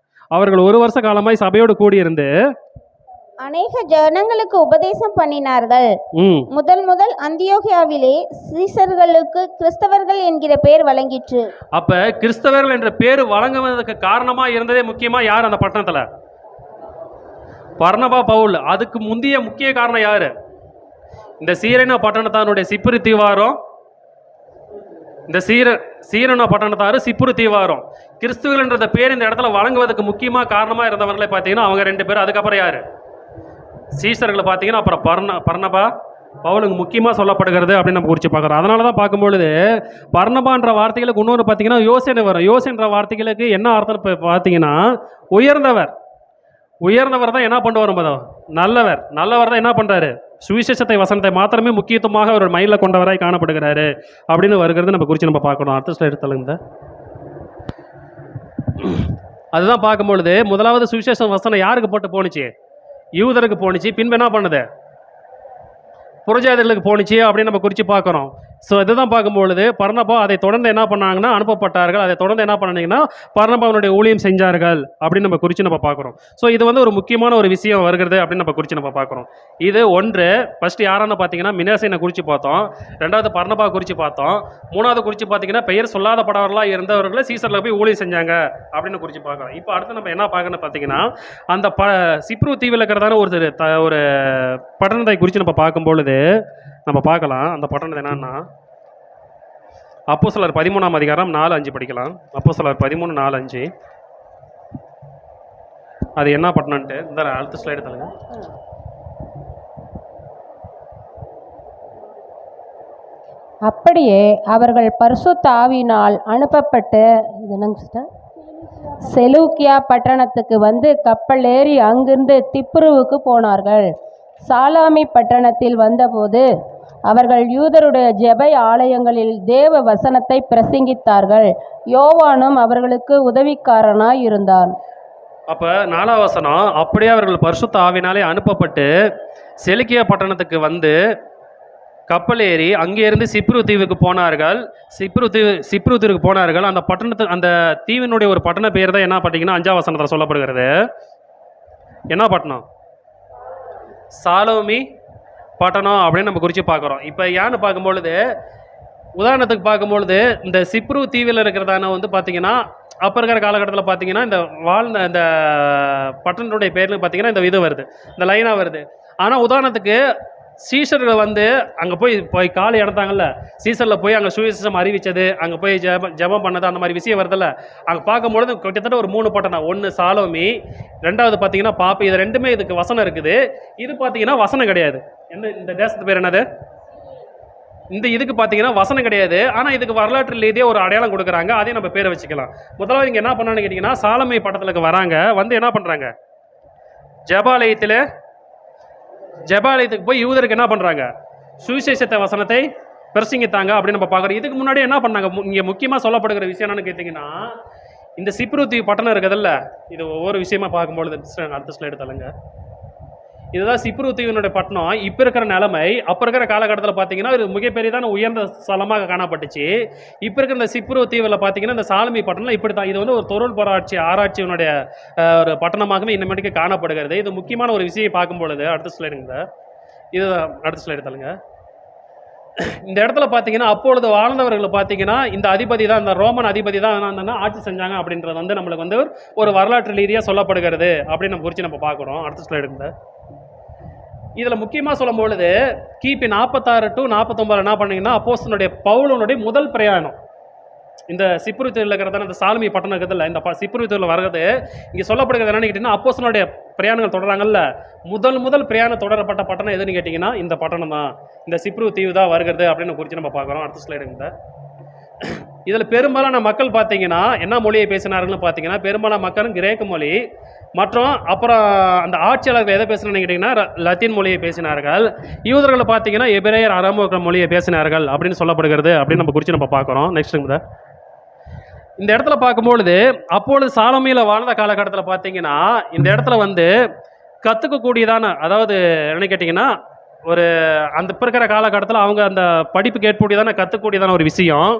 அவர்கள் 1 வருஷ காலமாய் சபையோடு கூடியிருந்து அநேக ஜனங்களுக்கு உபதேசம் பண்ணினார்கள். முதல் அந்தியோகியாவிலே சீசர்களுக்கு கிறிஸ்தவர்கள் என்கிற பேர் வழங்கிற்று. அப்ப கிறிஸ்தவர்கள் என்ற பேர் வழங்குவதற்கு காரணமா இருந்ததே முக்கியமா யார் அந்த பட்டணத்துல? பர்னபா பவுல். அதுக்கு முந்தைய முக்கிய காரணம் யாரு? இந்த சீரன பட்டணத்தானுடைய சிப்புரு தீவாரம். இந்த சீரன பட்டணத்தாரு சிப்புரு தீவாரம். கிறிஸ்துவர்கள் என்ற பேர் இந்த இடத்துல வழங்குவதற்கு முக்கியமா காரணமா இருந்தவர்களே பார்த்தீங்கன்னா அவங்க 2 பேர். அதுக்கப்புறம் யாரு? சீசர்களை பார்த்தீங்கன்னா அப்புறம் பர்னபா பவுலுக்கு முக்கியமாக சொல்லப்படுகிறது அப்படின்னு நம்ம குறித்து பார்க்குறோம். அதனால தான் பார்க்கும்பொழுது பர்னபான்ற வார்த்தைகளுக்கு இன்னொரு பார்த்தீங்கன்னா யோசனை வரும். யோசனைன்ற வார்த்தைகளுக்கு என்ன அர்த்தம் பார்த்தீங்கன்னா உயர்ந்தவர் தான் என்ன பண்ணுவார்? நல்லவர் தான் என்ன பண்ணுறாரு? சுவிசேஷத்தை வசனத்தை மாத்திரமே முக்கியத்துவமாக ஒரு மைண்டில் கொண்டவராய் காணப்படுகிறாரு அப்படின்னு வருகிறது நம்ம குறித்து நம்ம பார்க்கணும். அடுத்த ஸ்லைடு தள்ளுங்க. அதுதான் பார்க்கும்பொழுது முதலாவது சுவிசேஷ வசனம் யாருக்கு போட்டு போணுச்சு? யூதருக்கு போணுச்சு. பின்பு என்ன பண்ணுது? புறஜாதிகளுக்கு போணுச்சு அப்படின்னு நம்ம குறித்து பார்க்குறோம். ஸோ இதுதான் பார்க்கும்பொழுது பர்னபா அதை தொடர்ந்து என்ன பண்ணாங்கன்னா அனுப்பப்பட்டார்கள். அதை தொடர்ந்து என்ன பண்ணீங்கன்னா பர்னபாவினுடைய ஊழியம் செஞ்சார்கள் அப்படின்னு நம்ம குறித்து நம்ம பார்க்குறோம். ஸோ இது வந்து ஒரு முக்கியமான ஒரு விஷயம் வருகிறது அப்படின்னு நம்ம குறித்து நம்ம பார்க்குறோம். இது ஒன்று. ஃபஸ்ட்டு யாரான்னு பார்த்தீங்கன்னா மினாசேனை குறித்து பார்த்தோம். ரெண்டாவது பர்னபா குறித்து பார்த்தோம். மூணாவது குறித்து பார்த்தீங்கன்னா பெயர் சொல்லாதப்படவர்களாக இருந்தவர்களை சீசரில் போய் ஊழியம் செஞ்சாங்க அப்படின்னு குறித்து பார்க்குறோம். இப்போ அடுத்து நம்ம என்ன பார்க்கணும்னு பார்த்தீங்கன்னா அந்த சிப்ரு தீவில் இருக்கிறதான ஒரு பட்டணத்தை குறித்து நம்ம பார்க்கும்பொழுது நம்ம பார்க்கலாம். அந்த பட்டணம் என்னன்னா அப்போஸ்தலர் 13ஆம் அதிகாரம் 4-5 படிக்கலாம். அப்போஸ்தலர் 13:4-5. அது என்ன பட்டணம்ட்டு இந்த அடுத்த ஸ்லைடு தள்ளுங்க. அப்படியே அவர்கள் பரிசுத்த ஆவியினால் அனுப்பப்பட்டு செலூக்கியா பட்டணத்துக்கு வந்து கப்பல் ஏறி அங்கிருந்து திப்ருவுக்கு போனார்கள். சாலாமி பட்டணத்தில் வந்தபோது அவர்கள் யூதருடைய ஜெப ஆலயங்களில் தேவ வசனத்தை பிரசங்கித்தார்கள். யோவானும் அவர்களுக்கு உதவிக்காரனாய் இருந்தான். அப்ப 4ஆம் வசனம், அப்படியே அவர்கள் பரிசுத்த ஆவியினாலே அனுப்பப்பட்டு செலுக்கியா பட்டணத்துக்கு வந்து கப்பல் ஏறி அங்கேருந்து சிப்ரு தீவுக்கு போனார்கள். சிப்ரு தீவுக்கு போனார்கள். அந்த பட்டணத்து அந்த தீவினுடைய ஒரு பட்டண பேர் தான் என்ன பார்த்தீங்கன்னா 5ஆம் வசனத்தில் சொல்லப்படுகிறது. என்ன பட்டணம்? சாலோமி பட்டணம் அப்படின்னு நம்ம குறித்து பார்க்குறோம். இப்போ ஏன்னு பார்க்கும்பொழுது உதாரணத்துக்கு பார்க்கும்பொழுது இந்த சிப்ரு தீவில் இருக்கிறதான வந்து பார்த்தீங்கன்னா அப்போ இருக்கிற காலகட்டத்தில் பார்த்தீங்கன்னா இந்த வாழ்ந்த இந்த பட்டணத்துடைய பேர்னு பார்த்தீங்கன்னா இந்த இது வருது, இந்த லைனாக வருது. ஆனால் உதாரணத்துக்கு சீசர்கள் வந்து அங்கே போய் காலை இடத்தாங்கல்ல, சீசரில் போய் அங்கே சுவிசேஷம் அறிவித்தது, அங்கே போய் ஜெபம் பண்ணது, அந்த மாதிரி விஷயம் வருதில்ல. அங்கே பார்க்கும்பொழுது கிட்டத்தட்ட ஒரு 3 பட்டணம். ஒன்று சாலோமி, ரெண்டாவது பார்த்தீங்கன்னா பாப்பி. இது ரெண்டுமே இதுக்கு வசனம் இருக்குது. இது பார்த்தீங்கன்னா வசனம் கிடையாது. இந்த தேசத்து பேர் என்னது? இதுக்கு பார்த்தீங்கன்னா வசனம் கிடையாது. ஆனால் இதுக்கு வரலாற்று ரீதியாக ஒரு அடையாளம் கொடுக்குறாங்க. அதையும் நம்ம பேரை வச்சுக்கலாம். முதலாவது இங்கே என்ன பண்ணான்னு கேட்டிங்கன்னா சாலமை பட்டணத்துக்கு வராங்க. வந்து என்ன பண்ணுறாங்க? ஜெபாலயத்துக்கு போய் யூதருக்கு என்ன பண்ணுறாங்க? சுவிசேஷத்தை வசனத்தை பிரசங்கித்தாங்க அப்படின்னு நம்ம பார்க்குறோம். இதுக்கு முன்னாடி என்ன பண்ணாங்க? இங்கே முக்கியமாக சொல்லப்படுகிற விஷயம் என்னன்னு கேட்டிங்கன்னா இந்த சிப்ரு தீவு பட்டணம் இருக்குதுல்ல, இது ஒவ்வொரு விஷயமா பார்க்கும்பொழுது அடுத்த ஸ்லைடு தள்ளுங்க. இதுதான் சிப்ரு தீவினுடைய பட்டணம். இப்போ இருக்கிற நிலைமை அப்போ இருக்கிற காலகட்டத்தில் பார்த்தீங்கன்னா ஒரு மிகப்பெரியதான உயர்ந்த ஸ்தலமாக காணப்பட்டுச்சு. இப்போ இருக்கிற இந்த சிப்ரு தீவில் பார்த்தீங்கன்னா இந்த சாலமி பட்டணம் இப்படி தான். இது வந்து ஒரு தொழில் ஆராய்ச்சியினுடைய ஒரு பட்டணமாகவே இன்னமேட்டுக்கு காணப்படுகிறது. இது முக்கியமான ஒரு விஷயம் பார்க்கும்பொழுது அடுத்த ஸ்லைடுங்க. இது அடுத்த ஸ்லைடு தள்ளுங்க. இந்த இடத்துல பார்த்தீங்கன்னா அப்பொழுது வாழ்ந்தவர்கள் பார்த்தீங்கன்னா இந்த அதிபதி தான், இந்த ரோமன் அதிபதி தான் என்னன்னா ஆட்சி செஞ்சாங்க அப்படின்றது வந்து நம்மளுக்கு வந்து ஒரு வரலாற்று ரீதியாக சொல்லப்படுகிறது அப்படின்னு நம்ம குறித்து நம்ம பார்க்குறோம். அடுத்த ஸ்லைடுங்க. இதில் முக்கியமாக சொல்லும் பொழுது கிபி 46 to 49 என்ன பண்ணீங்கன்னா அப்போஸ்தலனுடைய பவுலனுடைய முதல் பிரயாணம் இந்த சிப்ரு தீவில் இருக்கிறதான இந்த சாலமி பட்டணம் இருக்குதுல்ல, இந்த சிப்ரு தீவில் வர்றது இங்கே சொல்லப்படுகிறது என்னன்னு கேட்டிங்கன்னா அப்போஸ்தலனுடைய பிரயாணங்கள் தொடராங்கல்ல, முதல் பிரயாணம் தொடரப்பட்ட பட்டணம் எதுன்னு கேட்டிங்கன்னா இந்த பட்டணம் தான், இந்த சிப்ரு தீவு தான் வருகிறது அப்படின்னு குறித்து நம்ம பார்க்குறோம். அடுத்த ஸ்லைடுங்க. இதில் பெரும்பாலான மக்கள் பார்த்தீங்கன்னா என்ன மொழியை பேசினார்கள்னு பார்த்தீங்கன்னா பெரும்பாலான மக்களும் கிரேக்க மொழி மற்றும் அப்புறம் அந்த ஆட்சியாளர்கள் எதை பேசினான்னு கேட்டிங்கன்னா லத்தீன் மொழியை பேசினார்கள். யூதர்களை பார்த்தீங்கன்னா எபிரேயர் அரபு மொழியை பேசினார்கள் அப்படின்னு சொல்லப்படுகிறது அப்படின்னு நம்ம குறித்து நம்ம பார்க்குறோம். நெக்ஸ்ட்டுங்க. இந்த இடத்துல பார்க்கும்பொழுது அப்பொழுது சாலமியில் வாழ்ந்த காலகட்டத்தில் பார்த்தீங்கன்னா இந்த இடத்துல வந்து கற்றுக்கக்கூடியதான, அதாவது என்ன கேட்டிங்கன்னா ஒரு அந்த இப்போ இருக்கிற காலகட்டத்தில் அவங்க அந்த படிப்பு கேட்கக்கூடியதான கற்றுக்கூடியதான ஒரு விஷயம்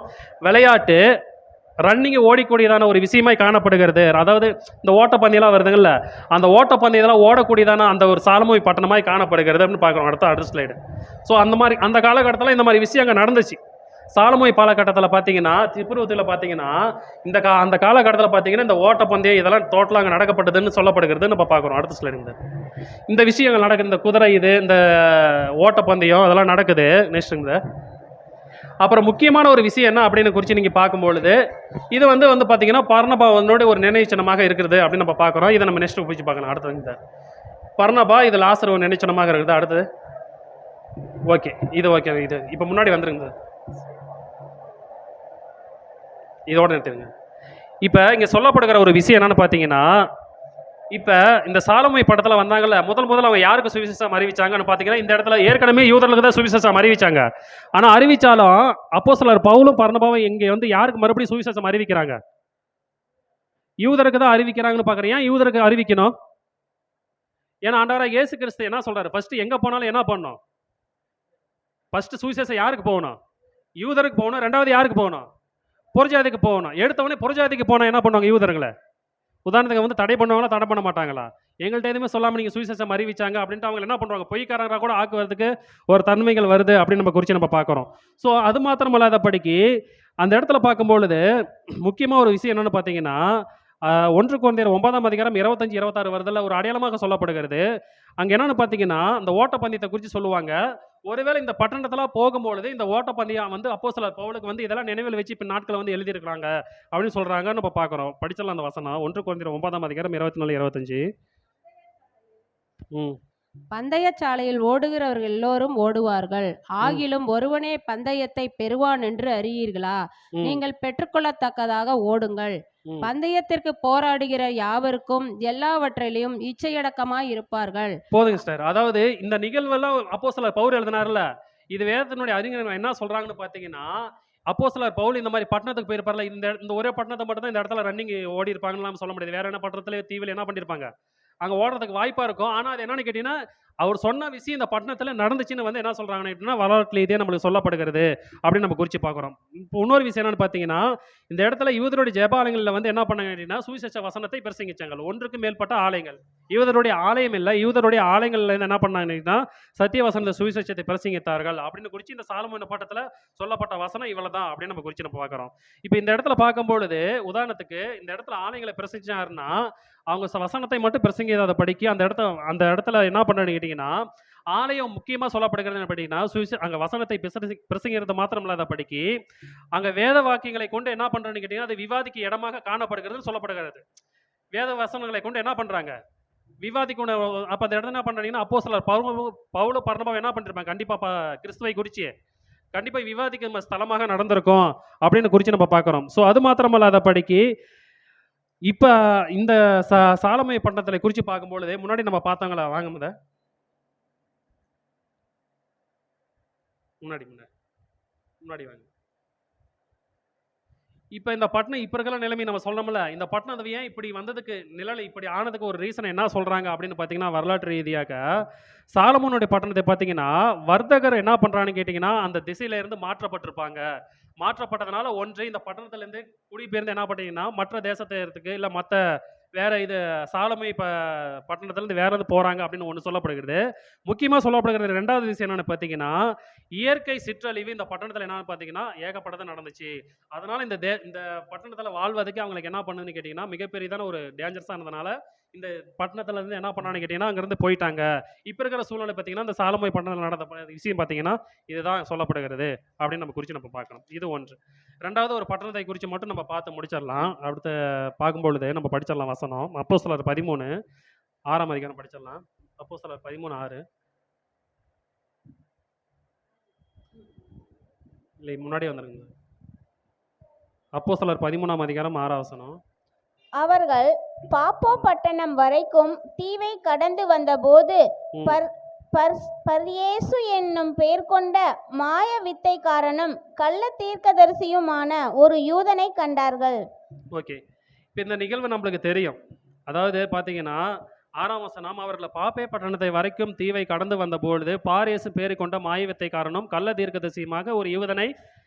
விளையாட்டு ரன்னிங்கு ஓடிக்கூடியதான ஒரு விஷயமாய் காணப்படுகிறது. அதாவது இந்த ஓட்டப்பந்தயெல்லாம் வருதுங்கள்ல, அந்த ஓட்டப்பந்தயத்தெல்லாம் ஓடக்கூடியதான அந்த ஒரு சாலமோய் பட்டணமாய் காணப்படுகிறது அப்படின்னு பார்க்குறோம். அடுத்த ஸ்லைடு. ஸோ அந்த காலகட்டத்தில் இந்த மாதிரி விஷயம் அங்கே நடந்துச்சு. சாலமோய் காலகட்டத்தில் பார்த்தீங்கன்னா திப்புருவத்தில் பார்த்தீங்கன்னா அந்த காலகட்டத்தில் பார்த்தீங்கன்னா இந்த ஓட்டப்பந்தயம் இதெல்லாம் டோட்டலாக அங்கே நடக்கப்பட்டதுன்னு சொல்லப்படுகிறது நம்ம பார்க்குறோம். அடுத்த ஸ்லைடு. இந்த விஷயங்கள் நடக்குது, இந்த குதிரை இந்த ஓட்டப்பந்தயம் அதெல்லாம் நடக்குது. நெக்ஸ்ட்டுங்க. அப்புறம் முக்கியமான ஒரு விஷயம் என்ன அப்படின்னு குறித்து நீங்கள் பார்க்கும்பொழுது இது வந்து பார்த்தீங்கன்னா பர்னபாவனோட ஒரு நினைவு சின்னமாக இருக்கிறது அப்படின்னு நம்ம பார்க்குறோம். இதை நம்ம நெக்ஸ்ட்டு குறித்து பார்க்கலாம். அடுத்தது பர்னபா இது லாசர் ஒரு நினைவு சின்னமாக இருக்குது. அடுத்தது ஓகே, இது ஓகே, இது இப்போ முன்னாடி வந்துருங்க, இதோட நிறுத்திடுங்க. இப்போ இங்கே சொல்லப்படுகிற ஒரு விஷயம் என்னென்னு பார்த்தீங்கன்னா இப்போ இந்த சாலமோய் படத்தில் வந்தாங்கல்ல, முதல் அவங்க யாருக்கு சுவிசேஷம் அறிவிச்சாங்கன்னு பார்த்தீங்கன்னா இந்த இடத்துல ஏற்கனவே யூதர்களுக்கு தான் சுவிசேஷம் அறிவிச்சாங்க. ஆனால் அறிவித்தாலும் அப்போஸ்தலர் பவுலும் பர்னபாவும் இங்கே வந்து யாருக்கு மறுபடியும் சுவிசேஷம் அறிவிக்கிறாங்க? யூதருக்கு தான் அறிவிக்கிறாங்கன்னு பார்க்குறேன். ஏன் யூதருக்கு அறிவிக்கணும்? ஏன்னா ஆண்டவராக இயேசு கிறிஸ்து என்ன சொல்கிறாரு? ஃபஸ்ட்டு எங்கே போனாலும் என்ன பண்ணணும்? ஃபஸ்ட்டு சுவிசேஷம் யாருக்கு போகணும்? யூதருக்கு போகணும், ரெண்டாவது யாருக்கு போகணும்? புறஜாதிக்கு போகணும். எடுத்தவொடனே புறஜாதிக்கு போனால் என்ன பண்ணுவாங்க யூதர்களை? உதாரணத்துக்கு வந்து தடை பண்ணுவாங்களா, தடை பண்ண மாட்டாங்களா? எங்கள்கிட்ட எதுவுமே சொல்லாமல் நீங்கள் சுவிசேஷம் அறிவிச்சாங்க அப்படின்ட்டு அவங்க என்ன பண்ணுவாங்க? பொய்க்காரராக கூட ஆக்குவதற்கு ஒரு தன்மைகள் வருது அப்படின்னு நம்ம குறித்து நம்ம பார்க்குறோம். ஸோ அது மாத்திரமல்லாதபடிக்கு அந்த இடத்துல பார்க்கும்பொழுது முக்கியமாக ஒரு விஷயம் என்னென்னு பார்த்தீங்கன்னா, 1 கொரிந்தியர் 9ஆம் அதிகாரம் 25, 26 வருதுல ஒரு அடையாளமாக சொல்லப்படுகிறது. அங்கே என்னென்னு பார்த்தீங்கன்னா, அந்த ஓட்டப்பந்தயத்தை குறித்து சொல்லுவாங்க. ஒருவேளை இந்த பட்டணத்தில் போகும்பொழுது இந்த ஓட்டப்பந்தயம் வந்து அப்போஸ்தலர் பவுலுக்கு வந்து இதெல்லாம் நினைவில் வச்சு இப்போ நாட்களை வந்து எழுதியிருக்கிறாங்க அப்படின்னு சொல்கிறாங்க. நம்ம பார்க்குறோம். படிச்சிடலாம் அந்த வசனம். 1 கொரிந்தியர் 9ஆம் அதிகாரம் 24, 25. ம். பந்தயச்சாலையில் ஓடுகிறவர்கள் எல்லோரும் ஓடுவார்கள், ஆகிலும் ஒருவனே பந்தயத்தை பெறுவான் என்று அறியீர்களா? ம். நீங்கள் பெற்றுக்கொள்ளத்தக்கதாக ஓடுங்கள். ம். பந்தயத்திற்கு போராடுகிற யாவருக்கும் எல்லாவற்றிலும் இச்சையடக்கமாய் இருப்பார்கள். போதுங்க சார். அதாவது இந்த நிகழ்வெல்லாம் அப்போஸ்தலர் பவுல் எழுதினார்ல, இது வேதத்தினுடைய அறிஞர்கள் என்ன சொல்றாங்கன்னு பார்த்தீங்கன்னா, அப்போஸ்தலர் பவுல் இந்த மாதிரி பட்டணத்துக்கு போயிருப்பார்ல, இந்த ஒரே பட்டணத்தை மட்டும் தான் இந்த இடத்துல ரன்னிங் ஓடி இருப்பாங்கன்னு சொல்ல முடியாது. வேற என்ன பட்டணத்துல தீவில் என்ன பண்ணியிருப்பாங்க? அங்க ஓடுறதுக்கு வாய்ப்பா இருக்கும். ஆனா அது என்னன்னு கேட்டீங்கன்னா, அவர் சொன்ன விஷயம் இந்த பட்டணத்துல நடந்துச்சுன்னு வந்து என்ன சொல்றாங்கன்னு கேட்டீங்கன்னா, வரலாற்றுல இதே நம்மளுக்கு சொல்லப்படுகிறது அப்படின்னு நம்ம குறிச்சு பார்க்குறோம். இப்போ இன்னொரு விஷயம் என்னன்னு பார்த்தீங்கன்னா, இந்த இடத்துல யூதருடைய ஜெபாலயங்கள்ல வந்து என்ன பண்ணாங்க கேட்டீங்கன்னா, சுவிசேஷ வசனத்தை பிரசங்கிச்சாங்க. 1க்கு மேற்பட்ட ஆலயங்கள். யூதருடைய ஆலயம் இல்ல, யூதருடைய ஆலயங்கள்ல இருந்து என்ன பண்ணாங்க கேட்டீங்கன்னா, சத்திய வசனத்தை சுவிசேஷத்தை பிரசங்கித்தார்கள் அப்படின்னு குறிச்சு இந்த சாலமோன் பாட்டத்துல சொல்லப்பட்ட வசனம் இவ்வளவுதான் அப்படின்னு நம்ம குறிச்சு நம்ம பார்க்குறோம். இப்போ இந்த இடத்துல பார்க்கும்பொழுது உதாரணத்துக்கு இந்த இடத்துல ஆலயங்களை பிரசங்கிச்சாருன்னா, அவங்க வசனத்தை மட்டும் பிரசங்கியாத படிக்கு அந்த இடத்துல என்ன பண்ணணும்னு கேட்டீங்கன்னா, ஆலயம் முக்கியமா சொல்லப்படுகிறது என்ன படிங்கன்னா, அங்க வசனத்தை பிரசங்கிறது மாத்திரம் இல்லாத படிக்கு அங்க வேத வாக்கியங்களை கொண்டு என்ன பண்றேன்னு கேட்டீங்கன்னா, அது விவாதிக்கு இடமாக காணப்படுகிறது சொல்லப்படுகிறது. வேத வசனங்களை கொண்டு என்ன பண்றாங்க? விவாதிக்கணும். அப்ப அந்த இடத்துல என்ன பண்றீங்கன்னா, அப்போஸ்தலர் பவுல் பர்னபாவை என்ன பண்ணிருப்பாங்க? கண்டிப்பா கிறிஸ்துவை குறிச்சு கண்டிப்பா விவாதிக்கும் ஸ்தலமாக நடந்திருக்கும் அப்படின்னு குறிச்சு நம்ம பார்க்கிறோம். ஸோ அது மாத்திரமல்லாத படிக்கு இப்ப இந்த சாலமோன் பட்டணத்தை குறிச்சு பார்க்கும்பொழுது முன்னாடி நம்ம பார்த்தாங்களா? வாங்க முன்னாடி முன்னாடி வாங்க. இப்ப இந்த பட்டணம் இப்ப இருக்கிற நிலைமை நம்ம சொல்றோம்ல, இந்த பட்டணம் அது ஏன் இப்படி வந்ததுக்கு நிழல் இப்படி ஆனதுக்கு ஒரு ரீசன் என்ன சொல்றாங்க அப்படின்னு பார்த்தீங்கன்னா, வரலாற்று ரீதியாக சாலமோனுடைய பட்டணத்தை பார்த்தீங்கன்னா, வர்த்தகர் என்ன பண்றான்னு கேட்டீங்கன்னா, அந்த திசையில இருந்து மாற்றப்பட்டிருப்பாங்க. மாற்றப்பட்டதுனால ஒன்று இந்த பட்டணத்துல இருந்து குடிபெயர்ந்து என்ன பண்ணீங்கன்னா, மற்ற தேசத்துக்கு இல்ல மத்த வேற இது சாலமை பட்டணத்துல இருந்து வேற எது போறாங்க அப்படின்னு ஒன்று சொல்லப்படுகிறது. முக்கியமா சொல்லப்படுகிறது 2வது விஷயம் என்னன்னு பார்த்தீங்கன்னா, இயற்கை சிற்றழிவு இந்த பட்டணத்துல என்னன்னு பார்த்தீங்கன்னா ஏகப்பட்டது நடந்துச்சு. அதனால இந்த பட்டணத்துல வாழ்வதற்கு அவங்களுக்கு என்ன பண்ணுதுன்னு கேட்டீங்கன்னா, மிகப்பெரியதான ஒரு டேஞ்சர்ஸா இருந்தனால இந்த பட்டணத்துல இருந்து என்ன பண்ணான்னு கேட்டீங்கன்னா, அங்கிருந்து போயிட்டாங்க. இப்ப இருக்கிற சூழ்நிலை பார்த்தீங்கன்னா, இந்த சாலமோன் பட்டணத்துல நடந்த விஷயம் பார்த்தீங்கன்னா, இதுதான் சொல்லப்படுகிறது அப்படின்னு நம்ம குறிச்சு நம்ம பார்க்கணும். இது ஒன்று. 2வது ஒரு பட்டணத்தை குறித்து மட்டும் நம்ம பார்த்து முடிச்சிடலாம். அடுத்து பார்க்கும்பொழுது நம்ம படிச்சிடலாம் வசனம். அப்போஸ்தலர் 13 6ஆம் அதிகாரம் படிச்சிடலாம். அப்போஸ்தலர் 13 6. இல்லை முன்னாடியே வந்துருங்க. அப்போஸ்தலர் 13ஆம் அதிகாரம் 6ஆம் வசனம். அவர்கள் பாப்போ பட்டணம் வரைக்கும் தீவை கடந்து வந்தபோது பர்யேசு என்னும் பெயர் கொண்ட மாய வித்தைக்காரனும் கள்ள தீர்க்கதரிசியுமான ஒரு யூதனை கண்டார்கள். ஓகே, இப்போ இந்த நிகழ்வு நம்மளுக்கு தெரியும். அதாவது பார்த்தீங்கன்னா 6ஆம் வசனம், அவர்கள் பாப்பே பட்டணத்தை வரைக்கும் தீவை கடந்து வந்த பொழுது பாரேசு பேரு கொண்ட மாய வித்தைக்காரனும் கள்ள தீர்க்கதரிசியுமாக ஒரு யூதனை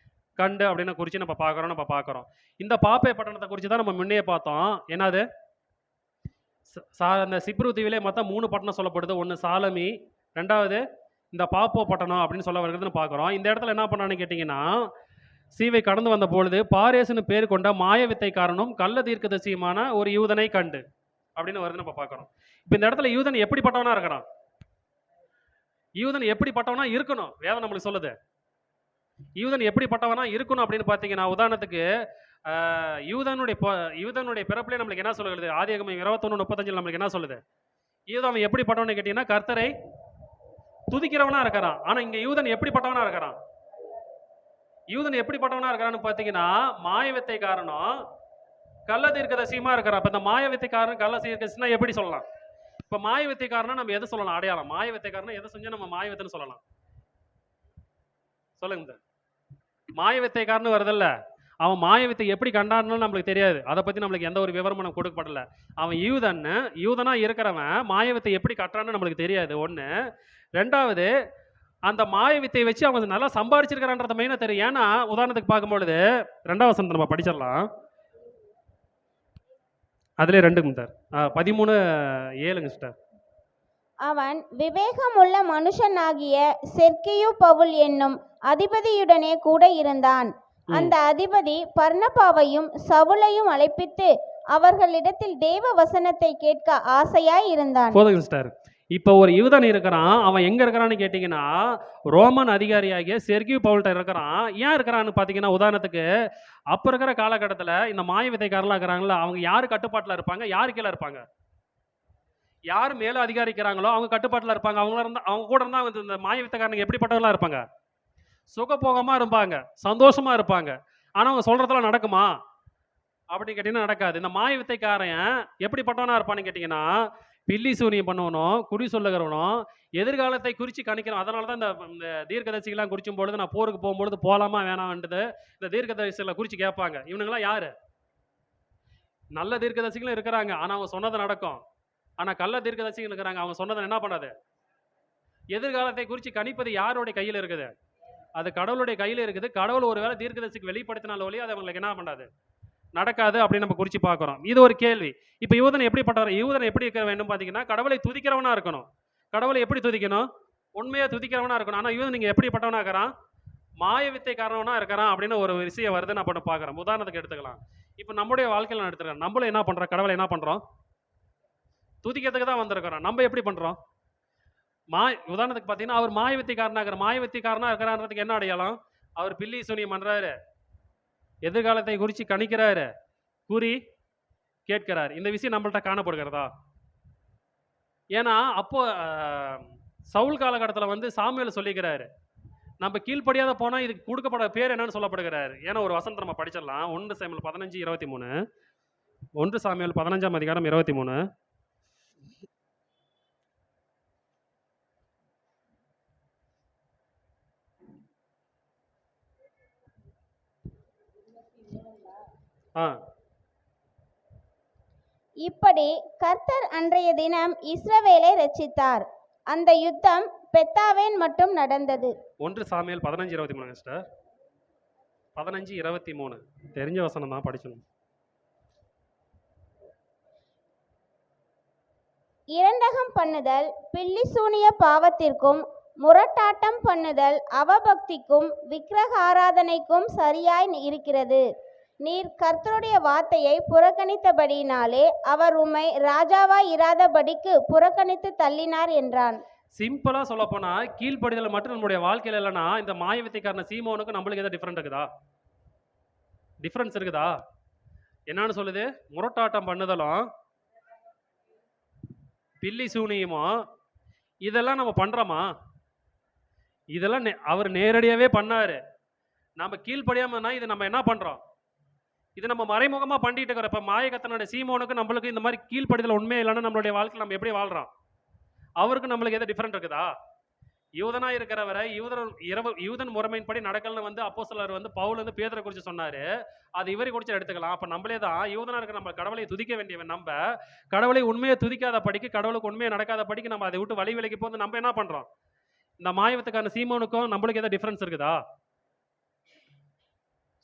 கண்டு அப்படின்னு குறித்து நம்ம பார்க்குறோம். இந்த பாப்பே பட்டணத்தை குறித்து தான் நம்ம முன்னே பார்த்தோம். என்னது? அந்த சிப்ரு தீவிலே மொத்தம் 3 பட்டணம் சொல்லப்படுது. ஒன்று சாலமி, 2வது இந்த பாப்போ பட்டணம் அப்படின்னு சொல்ல வருகிறதுன்னு பார்க்குறோம். இந்த இடத்துல என்ன பண்ணான்னு கேட்டிங்கன்னா, சீவை கடந்து வந்த பொழுது பாரேசுன்னு பேர் கொண்ட மாய வித்தைக்காரனும் கள்ள தீர்க்கதரிசியுமான ஒரு யூதனை கண்டு அப்படின்னு வருது நம்ம பார்க்குறோம். இப்போ இந்த இடத்துல யூதன் எப்படிப்பட்டவனா இருக்கிறான்? யூதன் எப்படிப்பட்டவனா இருக்கணும்? வேதம் நம்மளுக்கு சொல்லுது. யூதன் எப்படிப்பட்டவனா இருக்கணும் அப்படின்னு பார்த்தீங்கன்னா, உதாரணத்துக்கு யூதனுடைய பிறப்பிலே நம்மளுக்கு என்ன சொல்லுகிறது? ஆதியாகமம் 21:35 நம்மளுக்கு என்ன சொல்லுது? யூதன் எப்படிப்பட்டவன்னு கேட்டீங்கன்னா, கர்த்தரை துதிக்கிறவனா இருக்கிறான். ஆனா இங்க யூதன் எப்படிப்பட்டவனா இருக்கிறான்? யூதன் எப்படிப்பட்டவனா இருக்கிறான்னு பார்த்தீங்கன்னா, மாய வித்தைக்காரனும் கள்ள தீர்க்கதரிசியுமா இருக்கிறான். இப்ப இந்த மாய வித்தைக்காரன் கள்ள தீர்க்கதரிசினா எப்படி சொல்லலாம்? இப்ப மாய வித்தைக்காரனா நம்ம எதை சொல்லலாம்? அடையாளம் மாய வித்தைக்காரனா எதை செஞ்சா நம்ம மாய வித்தைன்னு சொல்லலாம்? சொல்லுங்க. மாய வித்தைக்காரன்னு வருதல்ல, அவன் மாய வித்தை எப்படி கண்டான்னு நம்மளுக்கு தெரியாது. அதை பத்தி நம்மளுக்கு எந்த ஒரு விவரமும் நம்ம கொடுக்கப்படல. அவன் யூதனா இருக்கிறவன் மாய வித்தை எப்படி கட்டுறான்னு நம்மளுக்கு தெரியாது. ஒன்று. 2வது அந்த மாய வித்தையை வச்சு அவன் நல்லா சம்பாரிச்சிருக்கிறான்றத மெயினாக தெரியும். ஏன்னா உதாரணத்துக்கு பார்க்கும்பொழுது 2ஆம் வசனத்தை நம்ம படிச்சிடலாம். அதிலே 2 மிஸ்டர் 13:7 சிஸ்டர். அவன் விவேகமுள்ள மனுஷனாகிய செர்கியு பவுல் என்னும் அதிபதியுடனே கூட இருந்தான். அந்த அதிபதி பர்னபாவையும் சவுலையும் அழைப்பித்து அவர்களிடத்தில் தேவ வசனத்தை கேட்க ஆசையாய் இருந்தான். போதுங்க சிஸ்டர். இப்போ ஒரு யூதன் இருக்கிறான். அவன் எங்க இருக்கிறான்னு கேட்டிங்கன்னா ரோமன் அதிகாரியாகிய செர்கியு பவுல்கிட்ட இருக்கிறான். ஏன் இருக்கிறான்னு பார்த்தீங்கன்னா உதாரணத்துக்கு அப்போ இருக்கிற காலகட்டத்தில் இந்த மாய வித்தைக்காரலாம் இருக்கிறாங்களா, அவங்க யார் கட்டுப்பாட்டில் இருப்பாங்க, யார் கீழே இருப்பாங்க? யார் மேலே அதிகாரிக்கிறாங்களோ அவங்க கட்டுப்பாட்டில் இருப்பாங்க. அவங்க கூட இருந்தால் இந்த மாய வித்தைக்காரனுங்க எப்படிப்பட்டவர்களாக இருப்பாங்க? சுகபோகமாக இருப்பாங்க, சந்தோஷமாக இருப்பாங்க. ஆனால் அவங்க சொல்கிறதெல்லாம் நடக்குமா அப்படின்னு கேட்டிங்கன்னா நடக்காது. இந்த மாய வித்தைக்காரன் எப்படிப்பட்டவனா இருப்பான்னு கேட்டிங்கன்னா பில்லி சூனியம் பண்ணுவனும், குறி சொல்லுகிறவனும், எதிர்காலத்தை குறித்து கணிக்கிறோம். அதனால தான் இந்த தீர்க்கதரிசிகள்லாம் குறிச்சும் பொழுது நான் போருக்கு போகும்பொழுது போகலாமா வேணாம்ன்றது இந்த தீர்க்கதரிசிகளை குறித்து கேட்பாங்க. இவனுங்களாம் யார்? நல்ல தீர்க்கதரிசிகளும் இருக்கிறாங்க, ஆனால் அவங்க சொன்னது நடக்கும். ஆனால் கள்ள தீர்க்கதரிசிகள் இருக்கிறாங்க, அவங்க சொன்னதை என்ன பண்ணாது? எதிர்காலத்தை குறித்து கணிப்பது யாருடைய கையில் இருக்குது? அது கடவுளுடைய கையில் இருக்குது. கடவுள் ஒருவேளை தீர்க்கதரிசிக்கு வெளிப்படுத்தினால ஒழிய அது அவங்களுக்கு என்ன பண்ணாது, நடக்காது அப்படின்னு நம்ம குறித்து பார்க்குறோம். இது ஒரு கேள்வி. இப்போ யூதன் எப்படிப்பட்டவர்? யூதன் எப்படி இருக்க வேண்டும் பார்த்தீங்கன்னா கடவுளை துதிக்கிறவனா இருக்கணும். கடவுளை எப்படி துதிக்கணும்? உண்மையாக துதிக்கிறவனா இருக்கணும். ஆனால் யூதன் நீங்கள் எப்படிப்பட்டவனா இருக்கிறான்? மாய வித்தைக்காரவனா இருக்கிறான் அப்படின்னு ஒரு விஷயம் வருது. நான் பண்ண பார்க்குறேன். உதாரணத்துக்கு எடுத்துக்கலாம். இப்போ நம்முடைய வாழ்க்கையில் நான் எடுத்துக்கிறேன். நம்மளும் என்ன பண்ணுறோம்? கடவுளை என்ன பண்ணுறோம்? துதிக்கிறதுக்கு தான் வந்திருக்கிறோம். நம்ம எப்படி பண்ணுறோம்? உதாரணத்துக்கு பார்த்தீங்கன்னா அவர் மாய வித்தைக்காரனா இருக்கிறான்றதுக்கு என்ன அடையாளம்? அவர் பில்லி சூனியம் பண்ணுறாரு, எதிர்காலத்தை குறித்து கணிக்கிறாரு, கூறி கேட்கிறார். இந்த விஷயம் நம்மள்ட்ட காணப்படுகிறதா? ஏன்னா அப்போ சவுல் காலகட்டத்தில் வந்து சாமுவேல் சொல்லிக்கிறாரு, நம்ம கீழ்ப்படியாத போனால் இதுக்கு கொடுக்கப்பட பேர் என்னன்னு சொல்லப்படுகிறாரு. ஏன்னா ஒரு வசனத்தை நம்ம படிச்சிடலாம். 1 சாமுவேல் 15:23. 1 சாமுவேல் 15ஆம் அதிகாரம் 23. இப்படி கர்த்தர் அன்றைய தினம் இஸ்ரவேலை ரட்சித்தார். அந்த யுத்தம் பெத்தாவேன் மட்டும் நடந்தது. 1 சாமுவேல் 15:23 சிஸ்டர். 15:23 தெரிஞ்ச வசனம் தான் படிக்கணும். இரண்டகம் பண்ணுதல் பில்லி சூனிய பாவத்திற்கும், முரட்டாட்டம் பண்ணுதல் அவபக்திக்கும், விக்கிரக ஆராதனைக்கும் சரியாய் இருக்கிறது. நீர் கர்த்தருடைய வார்த்தையை புறக்கணித்தபடியினாலே அவர் உம்மை ராஜாவாய் இராதபடிக்கு புறக்கணித்து தள்ளினார் என்றான். சிம்பிளா சொல்ல போனா கீழ்ப்படிதல் மட்டும் நம்முடைய வாழ்க்கையில இல்லைன்னா இந்த மாய வித்தைக்காரன சீமோனுக்கு நம்மளுக்கு ஏதாவது டிஃபரெண்ட் இருக்குதா? டிஃபரன்ஸ் இருக்குதா? என்னன்னு சொல்லுது? முரட்டாட்டம் பண்ணுதலும் பில்லி சூனியமோ இதெல்லாம் நம்ம பண்றோமா? இதெல்லாம் அவர் நேரடியாவே பண்ணாரு. நம்ம கீழ்ப்படியாமனா இது நம்ம என்ன பண்றோம்? இது நம்ம மறைமுகமா பண்ணிட்டு இருக்கிறோம். இப்ப மாயக்கத்தனுடைய சீமோனுக்கு நம்மளுக்கு இந்த மாதிரி கீழ்ப்படிதல் உண்மையே இல்லைன்னா நம்மளுடைய வாழ்க்கையில் நம்ம எப்படி வாழ்றோம்? அவருக்கு நம்மளுக்கு எதாவது டிஃபரெண்ட் இருக்குதா? யூதனா இருக்கிறவரை யூதன் முறைமையின்படி நடக்கலன்னு வந்து அப்போஸ்தலர் வந்து பவுல் வந்து பேதுரை குறித்து சொன்னாரு. அது இவரை குறித்து எடுத்துக்கலாம். அப்ப நம்மளே தான் யூதனா இருக்கிற நம்ம கடவுளை துதிக்க வேண்டியவன். நம்ம கடவுளை உண்மையை துதிக்காத படிக்கு, கடவுளுக்கு உண்மையை நடக்காத படிக்கு நம்ம அதை விட்டு வழி விலைக்கு போது நம்ம என்ன பண்றோம்? இந்த மாயவத்துக்கான சீமோனுக்கும் நம்மளுக்கு ஏதாவது டிஃபரன்ஸ் இருக்குதா?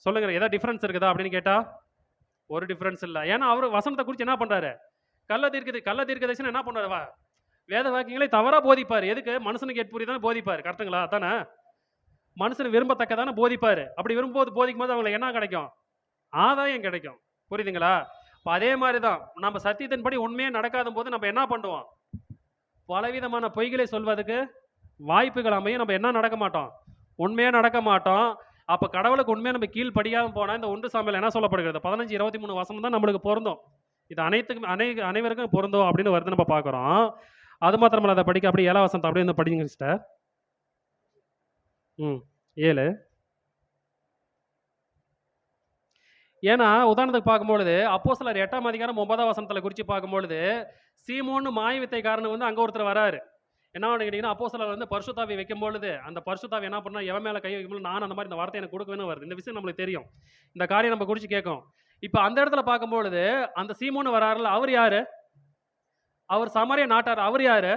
சொல்லுங்க, ஏதாவது டிஃபரன்ஸ் இருக்குதா அப்படின்னு கேட்டா ஒரு டிஃபரன்ஸ் இல்லை. ஏன்னா அவர் வசனத்தை குறித்து என்ன பண்றாரு? கள்ள தீர்க்கதரிசனம் என்ன பண்றாரு? வேத வாக்கியங்களை தவறா போதிப்பார். எதுக்கு? மனுஷனுக்கு எட்புரிதானே போதிப்பார். கரெக்டுங்களா? தானே மனுஷன் விரும்பத்தக்கதானே போதிப்பார். அப்படி விரும்பும்போது போதிக்கும் போது அவங்களுக்கு என்ன கிடைக்கும்? ஆதாயம் கிடைக்கும். புரியுதுங்களா? இப்போ அதே மாதிரி தான் நம்ம சத்தியத்தின்படி உண்மையே நடக்காத போது நம்ம என்ன பண்ணுவோம்? பலவிதமான பொய்களை சொல்வதற்கு வாய்ப்புகள் அமையும். நம்ம என்ன நடக்க மாட்டோம்? உண்மையே நடக்க மாட்டோம். அப்போ கடவுளுக்கு உண்மையை நம்ம கீழ்ப்படியாமல் போனால் இந்த 1 சாமுவேல் என்ன சொல்லப்படுகிறது? 15:23 வசனம் தான் நம்மளுக்கு பொருந்தும். இது அனைவருக்கும் பொருந்தும் அப்படின்னு வருது நம்ம பார்க்குறோம். அது மாத்திரமல்ல, அதை படிக்க அப்படியே 7 வசனத்தை அப்படியே வந்து படிங்க சிஸ்டர். 7. ஏன்னா உதாரணத்துக்கு பார்க்கும்பொழுது அப்போஸ்தலர் 8ஆம் அதிகாரம் 9ஆம் வசனத்தில் குறித்து பார்க்கும்பொழுது சீமோன்னு மாய வித்தைக்காரனு வந்து அங்கே ஒருத்தர் வராரு. என்ன கேட்டீங்கன்னா அப்போஸ்தலர் வந்து பரிசுத்தாவி வைக்கும் பொழுது அந்த பரிசுத்தாவி என்ன பண்ணா, எவன் மேலே கை வைக்கும்போது நான் அந்த மாதிரி இந்த வார்த்தை எனக்கு கொடுக்கவேன்னு வருது. இந்த விஷயம் நம்மளுக்கு தெரியும். இந்த காரியம் நம்ம குறித்து கேட்கும். இப்போ அந்த இடத்துல பார்க்கும்பொழுது அந்த சீமோன்னு வராருல, அவர் யாரு? அவர் சமாரிய நாட்டார். அவர் யாரு?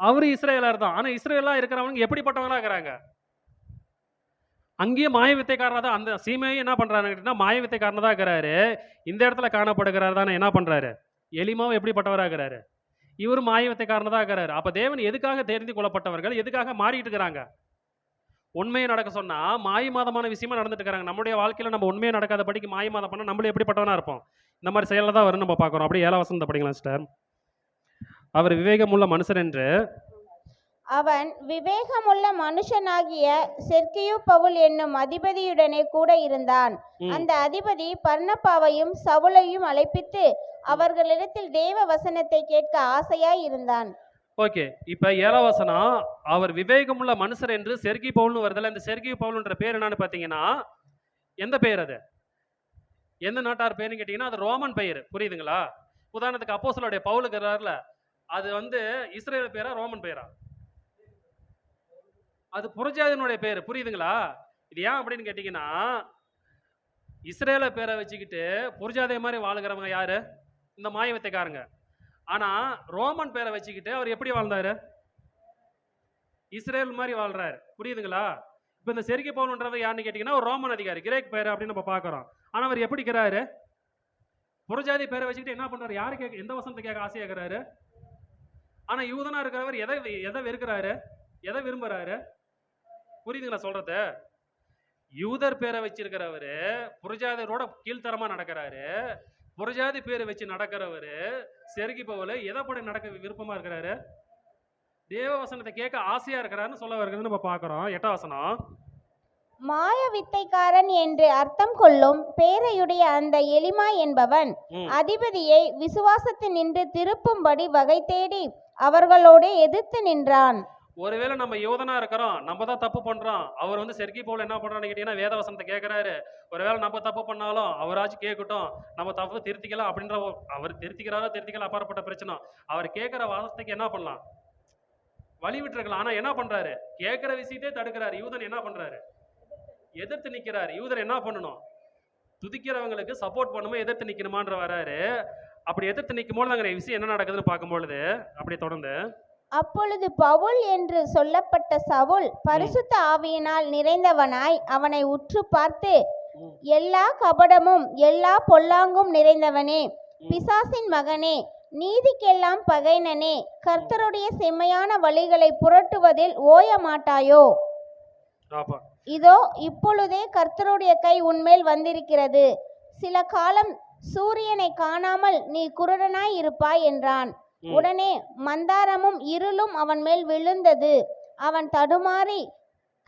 அவரு இஸ்ரேலர் தான். ஆனா இஸ்ரேலா இருக்கிறவங்க எப்படிப்பட்டவங்களா இருக்கிறாங்க? அங்கேயும் மாய வித்தைக்காரனா தான் அந்த சீமையும் என்ன பண்றாருன்னு கேட்டீங்கன்னா, மாய வித்தைக்காரனா தான் இருக்கிறாரு. இந்த இடத்துல காணப்படுகிறார் தானே என்ன பண்றாரு? எலிமாவும் எப்படிப்பட்டவரா இருக்கிறாரு? இவரும் மாய வித்தைக்காரனா தான் இருக்கிறாரு. அப்ப தேவன் எதுக்காக தெரிந்து கொள்ளப்பட்டவர்கள்? எதுக்காக மாறிட்டு இருக்கிறாங்க? உண்மையை நடக்க சொன்னா, மாயமாதமான விஷயமா நடந்துட்டு இருக்காங்க. நம்முடைய வாழ்க்கையில நம்ம உண்மையா நடக்காதபடிக்கு மாயமாதம் பண்ணா நம்மளும் எப்படிப்பட்டவனா இருப்போம்? இந்த மாதிரி செயல்ல தான் வரும்னு நம்ம பார்க்கிறோம். அப்படியே 7 வசனத்தை படிக்கலாம் சிஸ்டர். அவர் விவேகமுள்ள மனுஷர் என்று அவன் விவேகமுள்ள மனுஷனாகிய செர்கியு பவுல் என்னும் அதிபதியுடனே கூட இருந்தான். ம். அந்த அதிபதி பர்னபாவையும் சவுலையும் அழைப்பித்து அவர்களிடத்தில் தேவ வசனத்தை கேட்க ஆசையாய் இருந்தான். ஓகே. இப்ப 7 வசனம் அவர் விவேகமுள்ள மனுஷர் என்று செர்கி பவுல்னு வருதுல்ல. இந்த செர்கி பவுல்ன்ற பேர் என்னன்னு பார்த்தீங்கன்னா, எந்த பெயர் அது? எந்த நாட்டார் பேருன்னு கேட்டீங்கன்னா, அது ரோமன் பெயர். புரியுதுங்களா? உதாரணத்துக்கு அப்போஸ்தலருடைய பவுல் இருக்கிறார்ல, அது வந்து இஸ்ரேல் பேரா? ரோமன் பெயரா? அது புறஜாதியினுடைய பேரு. புரியுதுங்களா? இது ஏன் அப்படின்னு கேட்டீங்கன்னா, இஸ்ரேல பேரை வச்சுக்கிட்டு புறஜாதி மாதிரி வாழுகிறவங்க யாரு? இந்த மாய வித்தைக்காரங்க. ஆனா ரோமன் பேரை வச்சுக்கிட்டு அவர் எப்படி வாழ்ந்தாரு? இஸ்ரேல் மாதிரி வாழ்றாரு. புரியுதுங்களா? இப்ப இந்த செர்கி பவுல்ன்றது யாருன்னு கேட்டீங்கன்னா, ஒரு ரோமன் அதிகாரி. கிரேக் பேரு அப்படின்னு நம்ம பார்க்கிறோம். ஆனா அவர் எப்படி இருக்கிறாரு? புறஜாதி பேரை வச்சுக்கிட்டு என்ன பண்றாரு? யாரு கேட்க எந்த வசனத்தை கேட்க ஆசையா இருக்கிறாரு? ஆனா யூதனா இருக்கிறவர் எதை எதை வெறுக்கிறாரு? எதை விரும்புறாரு? புரியுதுங்களா சொல்றது? யூதர் பேரை வச்சிருக்கிறவரு புறஜாதியரோட கீழ்த்தரமா நடக்கிறாரு. புறஜாதி பேரை வச்சு நடக்கிறவரு செருகி பவுல் எதை படி நடக்க விருப்பமா இருக்கிறாரு? தேவ வசனத்தை கேட்க ஆசையா இருக்கிறாருன்னு சொல்ல வருகிறது நம்ம பார்க்கிறோம். 8 வசனம். மாய வித்தைக்காரன் என்று அர்த்தம் கொள்ளும் பேரையுடைய அந்த எலிமா என்பவன் ம். அதிபதியை விசுவாசத்தினின்று திருப்பும்படி வகை தேடி அவர்களோடு எதிர்த்து நின்றான். ஒருவேளை நம்ம யோதனா இருக்கிறோம், நம்ம தான் தப்பு பண்றோம். அவர் வந்து செர்கி பவுல் என்ன பண்றான்னு கேட்டீங்கன்னா வேத வசனத்தை கேட்கிறாரு. ஒருவேளை நம்ம தப்பு பண்ணாலும் அவராச்சும் கேட்கட்டும், நம்ம தப்பு திருத்திக்கலாம் அப்படின்ற அவர் திருத்திக்கிறாரோ திருத்திக்கலாம் அப்பாற்பட்ட பிரச்சனை. அவர் கேட்கிற வார்த்தைக்கு என்ன பண்ணலாம்? வழி விட்டுருக்கலாம். ஆனா என்ன பண்றாரு? கேட்கிற விஷயத்தையே தடுக்கிறாரு. யூதன் என்ன பண்றாரு? எதிர்த்து நிக்கிறாரு. யூதர் என்ன பண்ணணும்? துதிக்கிறவங்களுக்கு சப்போர்ட் பண்ணுமா எதிர்த்து நிக்கணுமான்ற வராரு. அப்படி எதிர்த்து நிற்கும் போது அங்கே விஷயம் என்ன நடக்குதுன்னு பார்க்கும்பொழுது அப்படியே தொடர்ந்து அப்பொழுது பவுல் என்று சொல்லப்பட்ட சவுல் பரிசுத்த ஆவியினால் நிறைந்தவனாய் அவனை உற்று பார்த்து, ம். எல்லா கபடமும் எல்லா பொல்லாங்கும் நிறைந்தவனே, பிசாசின் மகனே, நீதிக்கெல்லாம் பகைனனே, கர்த்தருடைய செம்மையான வழிகளை புரட்டுவதில் ஓய மாட்டாயோ? ஆப்பா. இதோ இப்பொழுதே கர்த்தருடைய கை உன்மேல் வந்திருக்கிறது. சில காலம் சூரியனை காணாமல் நீ குருடனாய் இருப்பாய் என்றான். ம். உடனே மந்தாரமும் இருளும் அவன் மேல் விழுந்தது. அவன் தடுமாறி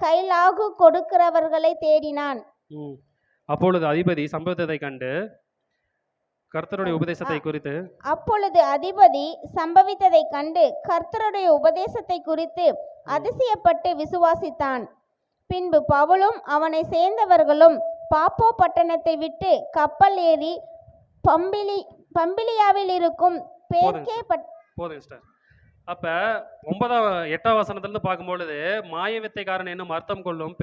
கைலாகு கொடுக்கிறவர்களை தேடினான். ம். அப்பொழுது அதிபதி சம்பவத்தை கண்டு கர்த்தருடைய உபதேசத்தை குறித்து அப்பொழுது அதிபதி சம்பவித்ததைக் கண்டு கர்த்தருடைய உபதேசத்தை குறித்து அதிசயப்பட்டு விசுவாசித்தான். பின்பு பவுலும் அவனை சேர்ந்தவர்களும் பாப்போ பட்டணத்தை விட்டு கப்பல் ஏறி பம்பிலியாவில் இருக்கும் பேர்க்கே போதும் சிஸ்டர். அப்ப 8ஆம் வசனத்திலிருந்து பார்க்கும்பொழுது மாய வித்தைக்காரன் என்னும் அர்த்தம் கொள்ளும்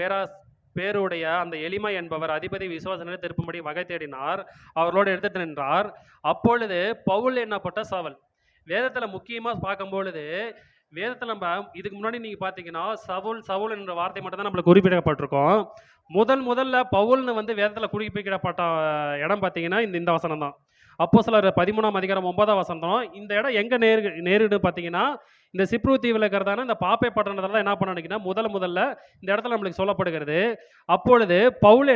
பேருடைய அந்த எளிமை என்பவர் அதிபதி விசுவாசனை திருப்பும்படி வகை தேடினார். அவர்களோடு எடுத்து நின்றார். அப்பொழுது பவுல் என்னப்பட்ட சவுல். வேதத்துல முக்கியமா பார்க்கும்பொழுது வேதத்துல நம்ம இதுக்கு முன்னாடி நீங்க பாத்தீங்கன்னா சவுல் என்ற வார்த்தை மட்டும் தான் நம்மளுக்கு குறிப்பிடப்பட்டிருக்கோம். முதல்ல பவுல்னு வந்து வேதத்துல குறிப்பிடப்பட்ட இடம் பார்த்தீங்கன்னா இந்த வசனம் தான். அப்போஸ்தலர் 13ஆம் அதிகாரம் 9ஆம் வசனம். இந்த இடம் எங்க நேரிடு பார்த்தீங்கன்னா இந்த சிப்ரு தீவில் இருக்கிறதான இந்த பாப்பே பட்டணத்தில் தான் என்ன பண்ணீங்கன்னா முதல்ல இந்த இடத்துல நம்மளுக்கு சொல்லப்படுகிறது. அப்பொழுது பவுல்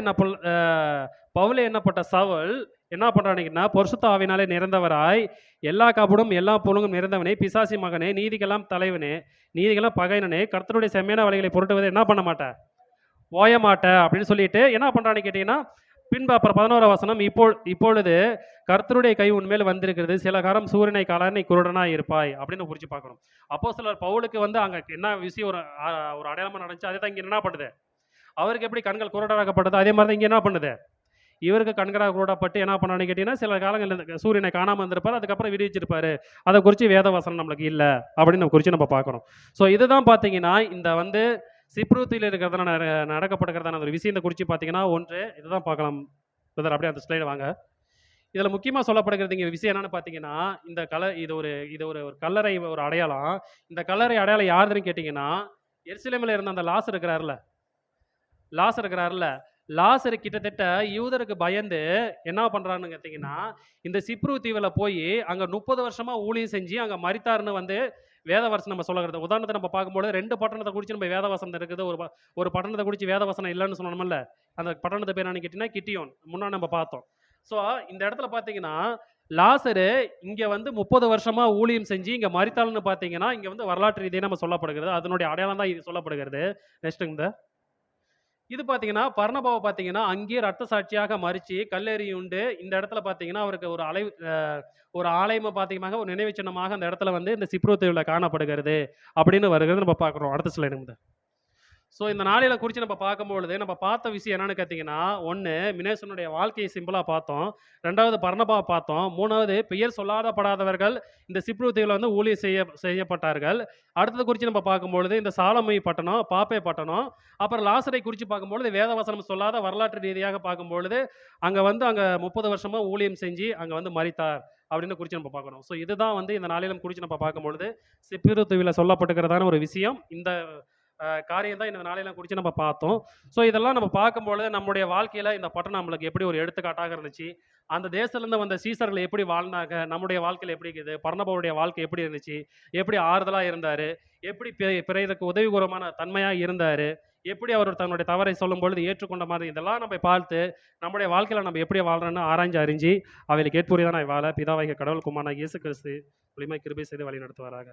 என்னப்பட்ட சவுல் என்ன பண்றானுங்கன்னா பரிசுத்த ஆவியினாலே நிறைந்தவராய் எல்லா கபடும் எல்லா பொருளும் நிறைந்தவனே, பிசாசி மகனே, நீதிக்கெல்லாம் தலைவனே, நீதிக்கெல்லாம் பகைனனே, கர்த்தருடைய செம்மையான வழிகளை புரட்டுவதை என்ன பண்ண மாட்டேன், ஓய மாட்டேன் அப்படின்னு சொல்லிட்டு என்ன பண்றான்னு கேட்டீங்கன்னா பின்பு அப்புறம் 11ஆம் வசனம் இப்பொழுது கர்த்தருடைய கை உன்மேல் வந்திருக்கிறது. சில காலம் சூரியனை காலானை குருடனா இருப்பாய் அப்படின்னு குறிச்சு பார்க்கணும். அப்போஸ்தலர் பவுலுக்கு வந்து அங்க என்ன விஷயம் ஒரு அடையாளமா நடந்துச்சு, அதே தான் இங்க என்ன பண்ணுது, அவருக்கு எப்படி கண்கள் குருடராகப்பட்டது அதே மாதிரி தான் இங்க என்ன பண்ணுது, இவருக்கு கண்களாக குருடப்பட்டு என்ன பண்ணான்னு கேட்டீங்கன்னா சில காலங்களில் சூரியனை காணாமல் இருந்திருப்பார், அதுக்கப்புறம் விடுவிச்சிருப்பாரு. அதை குறித்து வேத வசனம் நம்மளுக்கு இல்லை அப்படின்னு நம்ம குறித்து நம்ம பார்க்குறோம். ஸோ இதுதான் பார்த்தீங்கன்னா இந்த வந்து சிப்ரூத்தில் இருக்கிறதுனா நடக்கப்படுகிறதான ஒரு விஷயத்தை குறித்து பார்த்தீங்கன்னா ஒன்று இதுதான் பார்க்கலாம். அப்படியே அந்த ஸ்லைடு வாங்க. இதில் முக்கியமாக சொல்லப்படுகிறது இங்கே விஷயம் என்னன்னு பார்த்தீங்கன்னா, இந்த இது ஒரு ஒரு கல்லறை ஒரு அடையாளம். இந்த கல்லறை அடையாளம் யாருதுன்னு கேட்டிங்கன்னா, எருசலேமில் இருந்த அந்த லாசர் இருக்கிறார்ல, லாசர் கிட்டத்தட்ட யூதருக்கு பயந்து என்ன பண்றான்னு கேட்டீங்கன்னா, இந்த சிப்ரு தீவுல போய் அங்க 30 வருஷமா ஊழியம் செஞ்சு அங்க மரித்தார்ன்னு வந்து வேதவசனம் நம்ம சொல்லுகிறது. உதாரணத்துக்கு நம்ம பார்க்கும்போது 2 பட்டணத்த குறிச்சு நம்ம வேதவசனம் இருக்குது. ஒரு பட்டணத்த குறிச்சு வேதவசனம் இல்லன்னு சொன்னோம்ல. அந்த பட்டணத்து பேர் என்னன்னு கேட்டீங்கன்னா, கிட்டியோன். முன்னாடி நம்ம பார்த்தோம். ஸோ இந்த இடத்துல பார்த்தீங்கன்னா, லாசரு இங்க வந்து 30 வருஷமா ஊழியம் செஞ்சு இங்க மரித்தாள்ன்னு பார்த்தீங்கன்னா, இங்க வந்து வரலாற்று ரீதியா நம்ம சொல்லப்படுகிறது. அதனுடைய அடையாளம் தான் இது சொல்லப்படுகிறது. நெக்ஸ்ட்டுங்க. இது பார்த்தீங்கன்னா, பர்னபாவ பார்த்தீங்கன்னா, அங்கேயே ரத்த சாட்சியாக மரிச்சு, கல்லெறி உண்டு. இந்த இடத்துல பார்த்தீங்கன்னா, அவருக்கு ஒரு ஆலயமா பார்த்தீங்கன்னா, ஒரு நினைவுச் சின்னமாக அந்த இடத்துல வந்து இந்த சிப்ரு தீவுல காணப்படுகிறது. அப்படின்னு வருகிறது நம்ம பார்க்குறோம். அடுத்த ஸ்லைடுங்க. ஸோ இந்த நாளில குறிச்சு நம்ம பார்க்கும்பொழுது, நம்ம பார்த்த விஷயம் என்னன்னு கேட்டீங்கன்னா, 1 மினேசனுடைய வாழ்க்கையை சிம்பிளா பார்த்தோம். 2வது பர்னபாவ பார்த்தோம். 3வது பெயர் சொல்லாதப்படாதவர்கள் இந்த சிப்ரு தீவுல வந்து ஊழியம் செய்யப்பட்டார்கள். அடுத்தது குறிச்சு நம்ம பார்க்கும்பொழுது, இந்த சாலமி பட்டணம், பாப்பே பட்டணம், அப்புறம் லாசரை குறிச்சு பார்க்கும்பொழுது, வேதவசனம் சொல்லாத வரலாற்று ரீதியாக பார்க்கும்பொழுது, அங்க 30 வருஷமா ஊழியம் செஞ்சு அங்க வந்து மரித்தார். அப்படின்னு குறிச்சு நம்ம பார்க்குறோம். ஸோ இதுதான் வந்து இந்த நாளிலும் குறிச்சு நம்ம பார்க்கும்பொழுது, சிப்ரு தீவுல சொல்லப்பட்டிருக்கிறதான ஒரு விஷயம். இந்த காரியம் தான் இந்த நாளையெல்லாம் குறித்து நம்ம பார்த்தோம். ஸோ இதெல்லாம் நம்ம பார்க்கும்பொழுது நம்முடைய வாழ்க்கையில் இந்த பட்டணம் நம்மளுக்கு எப்படி ஒரு எடுத்துக்காட்டாக இருந்துச்சு, அந்த தேசத்துலேருந்து வந்த சீசர்கள் எப்படி வாழ்ந்தாங்க, நம்முடைய வாழ்க்கையில் எப்படி இருக்குது, பர்னபாவுடைய வாழ்க்கை எப்படி இருந்துச்சு, எப்படி ஆறுதலாக இருந்தார், எப்படி பிறருக்கு உதவிகரமான தன்மையாக இருந்தார், எப்படி அவர் தன்னுடைய தவறை சொல்லும் பொழுது ஏற்றுக்கொண்ட மாதிரி இதெல்லாம் நம்ம பார்த்து நம்முடைய வாழ்க்கையில் நம்ம எப்படி வாழ்கிறோன்னு ஆராய்ஞ்சு அறிஞ்சு அவைகளுக்கு ஏற்புரியதான வாழ பிதாவாகிய கடவுள் குமாரனாகிய இயேசு கிறிஸ்து மூலியமாக கிருபை செய்து வழி நடத்துவாராக.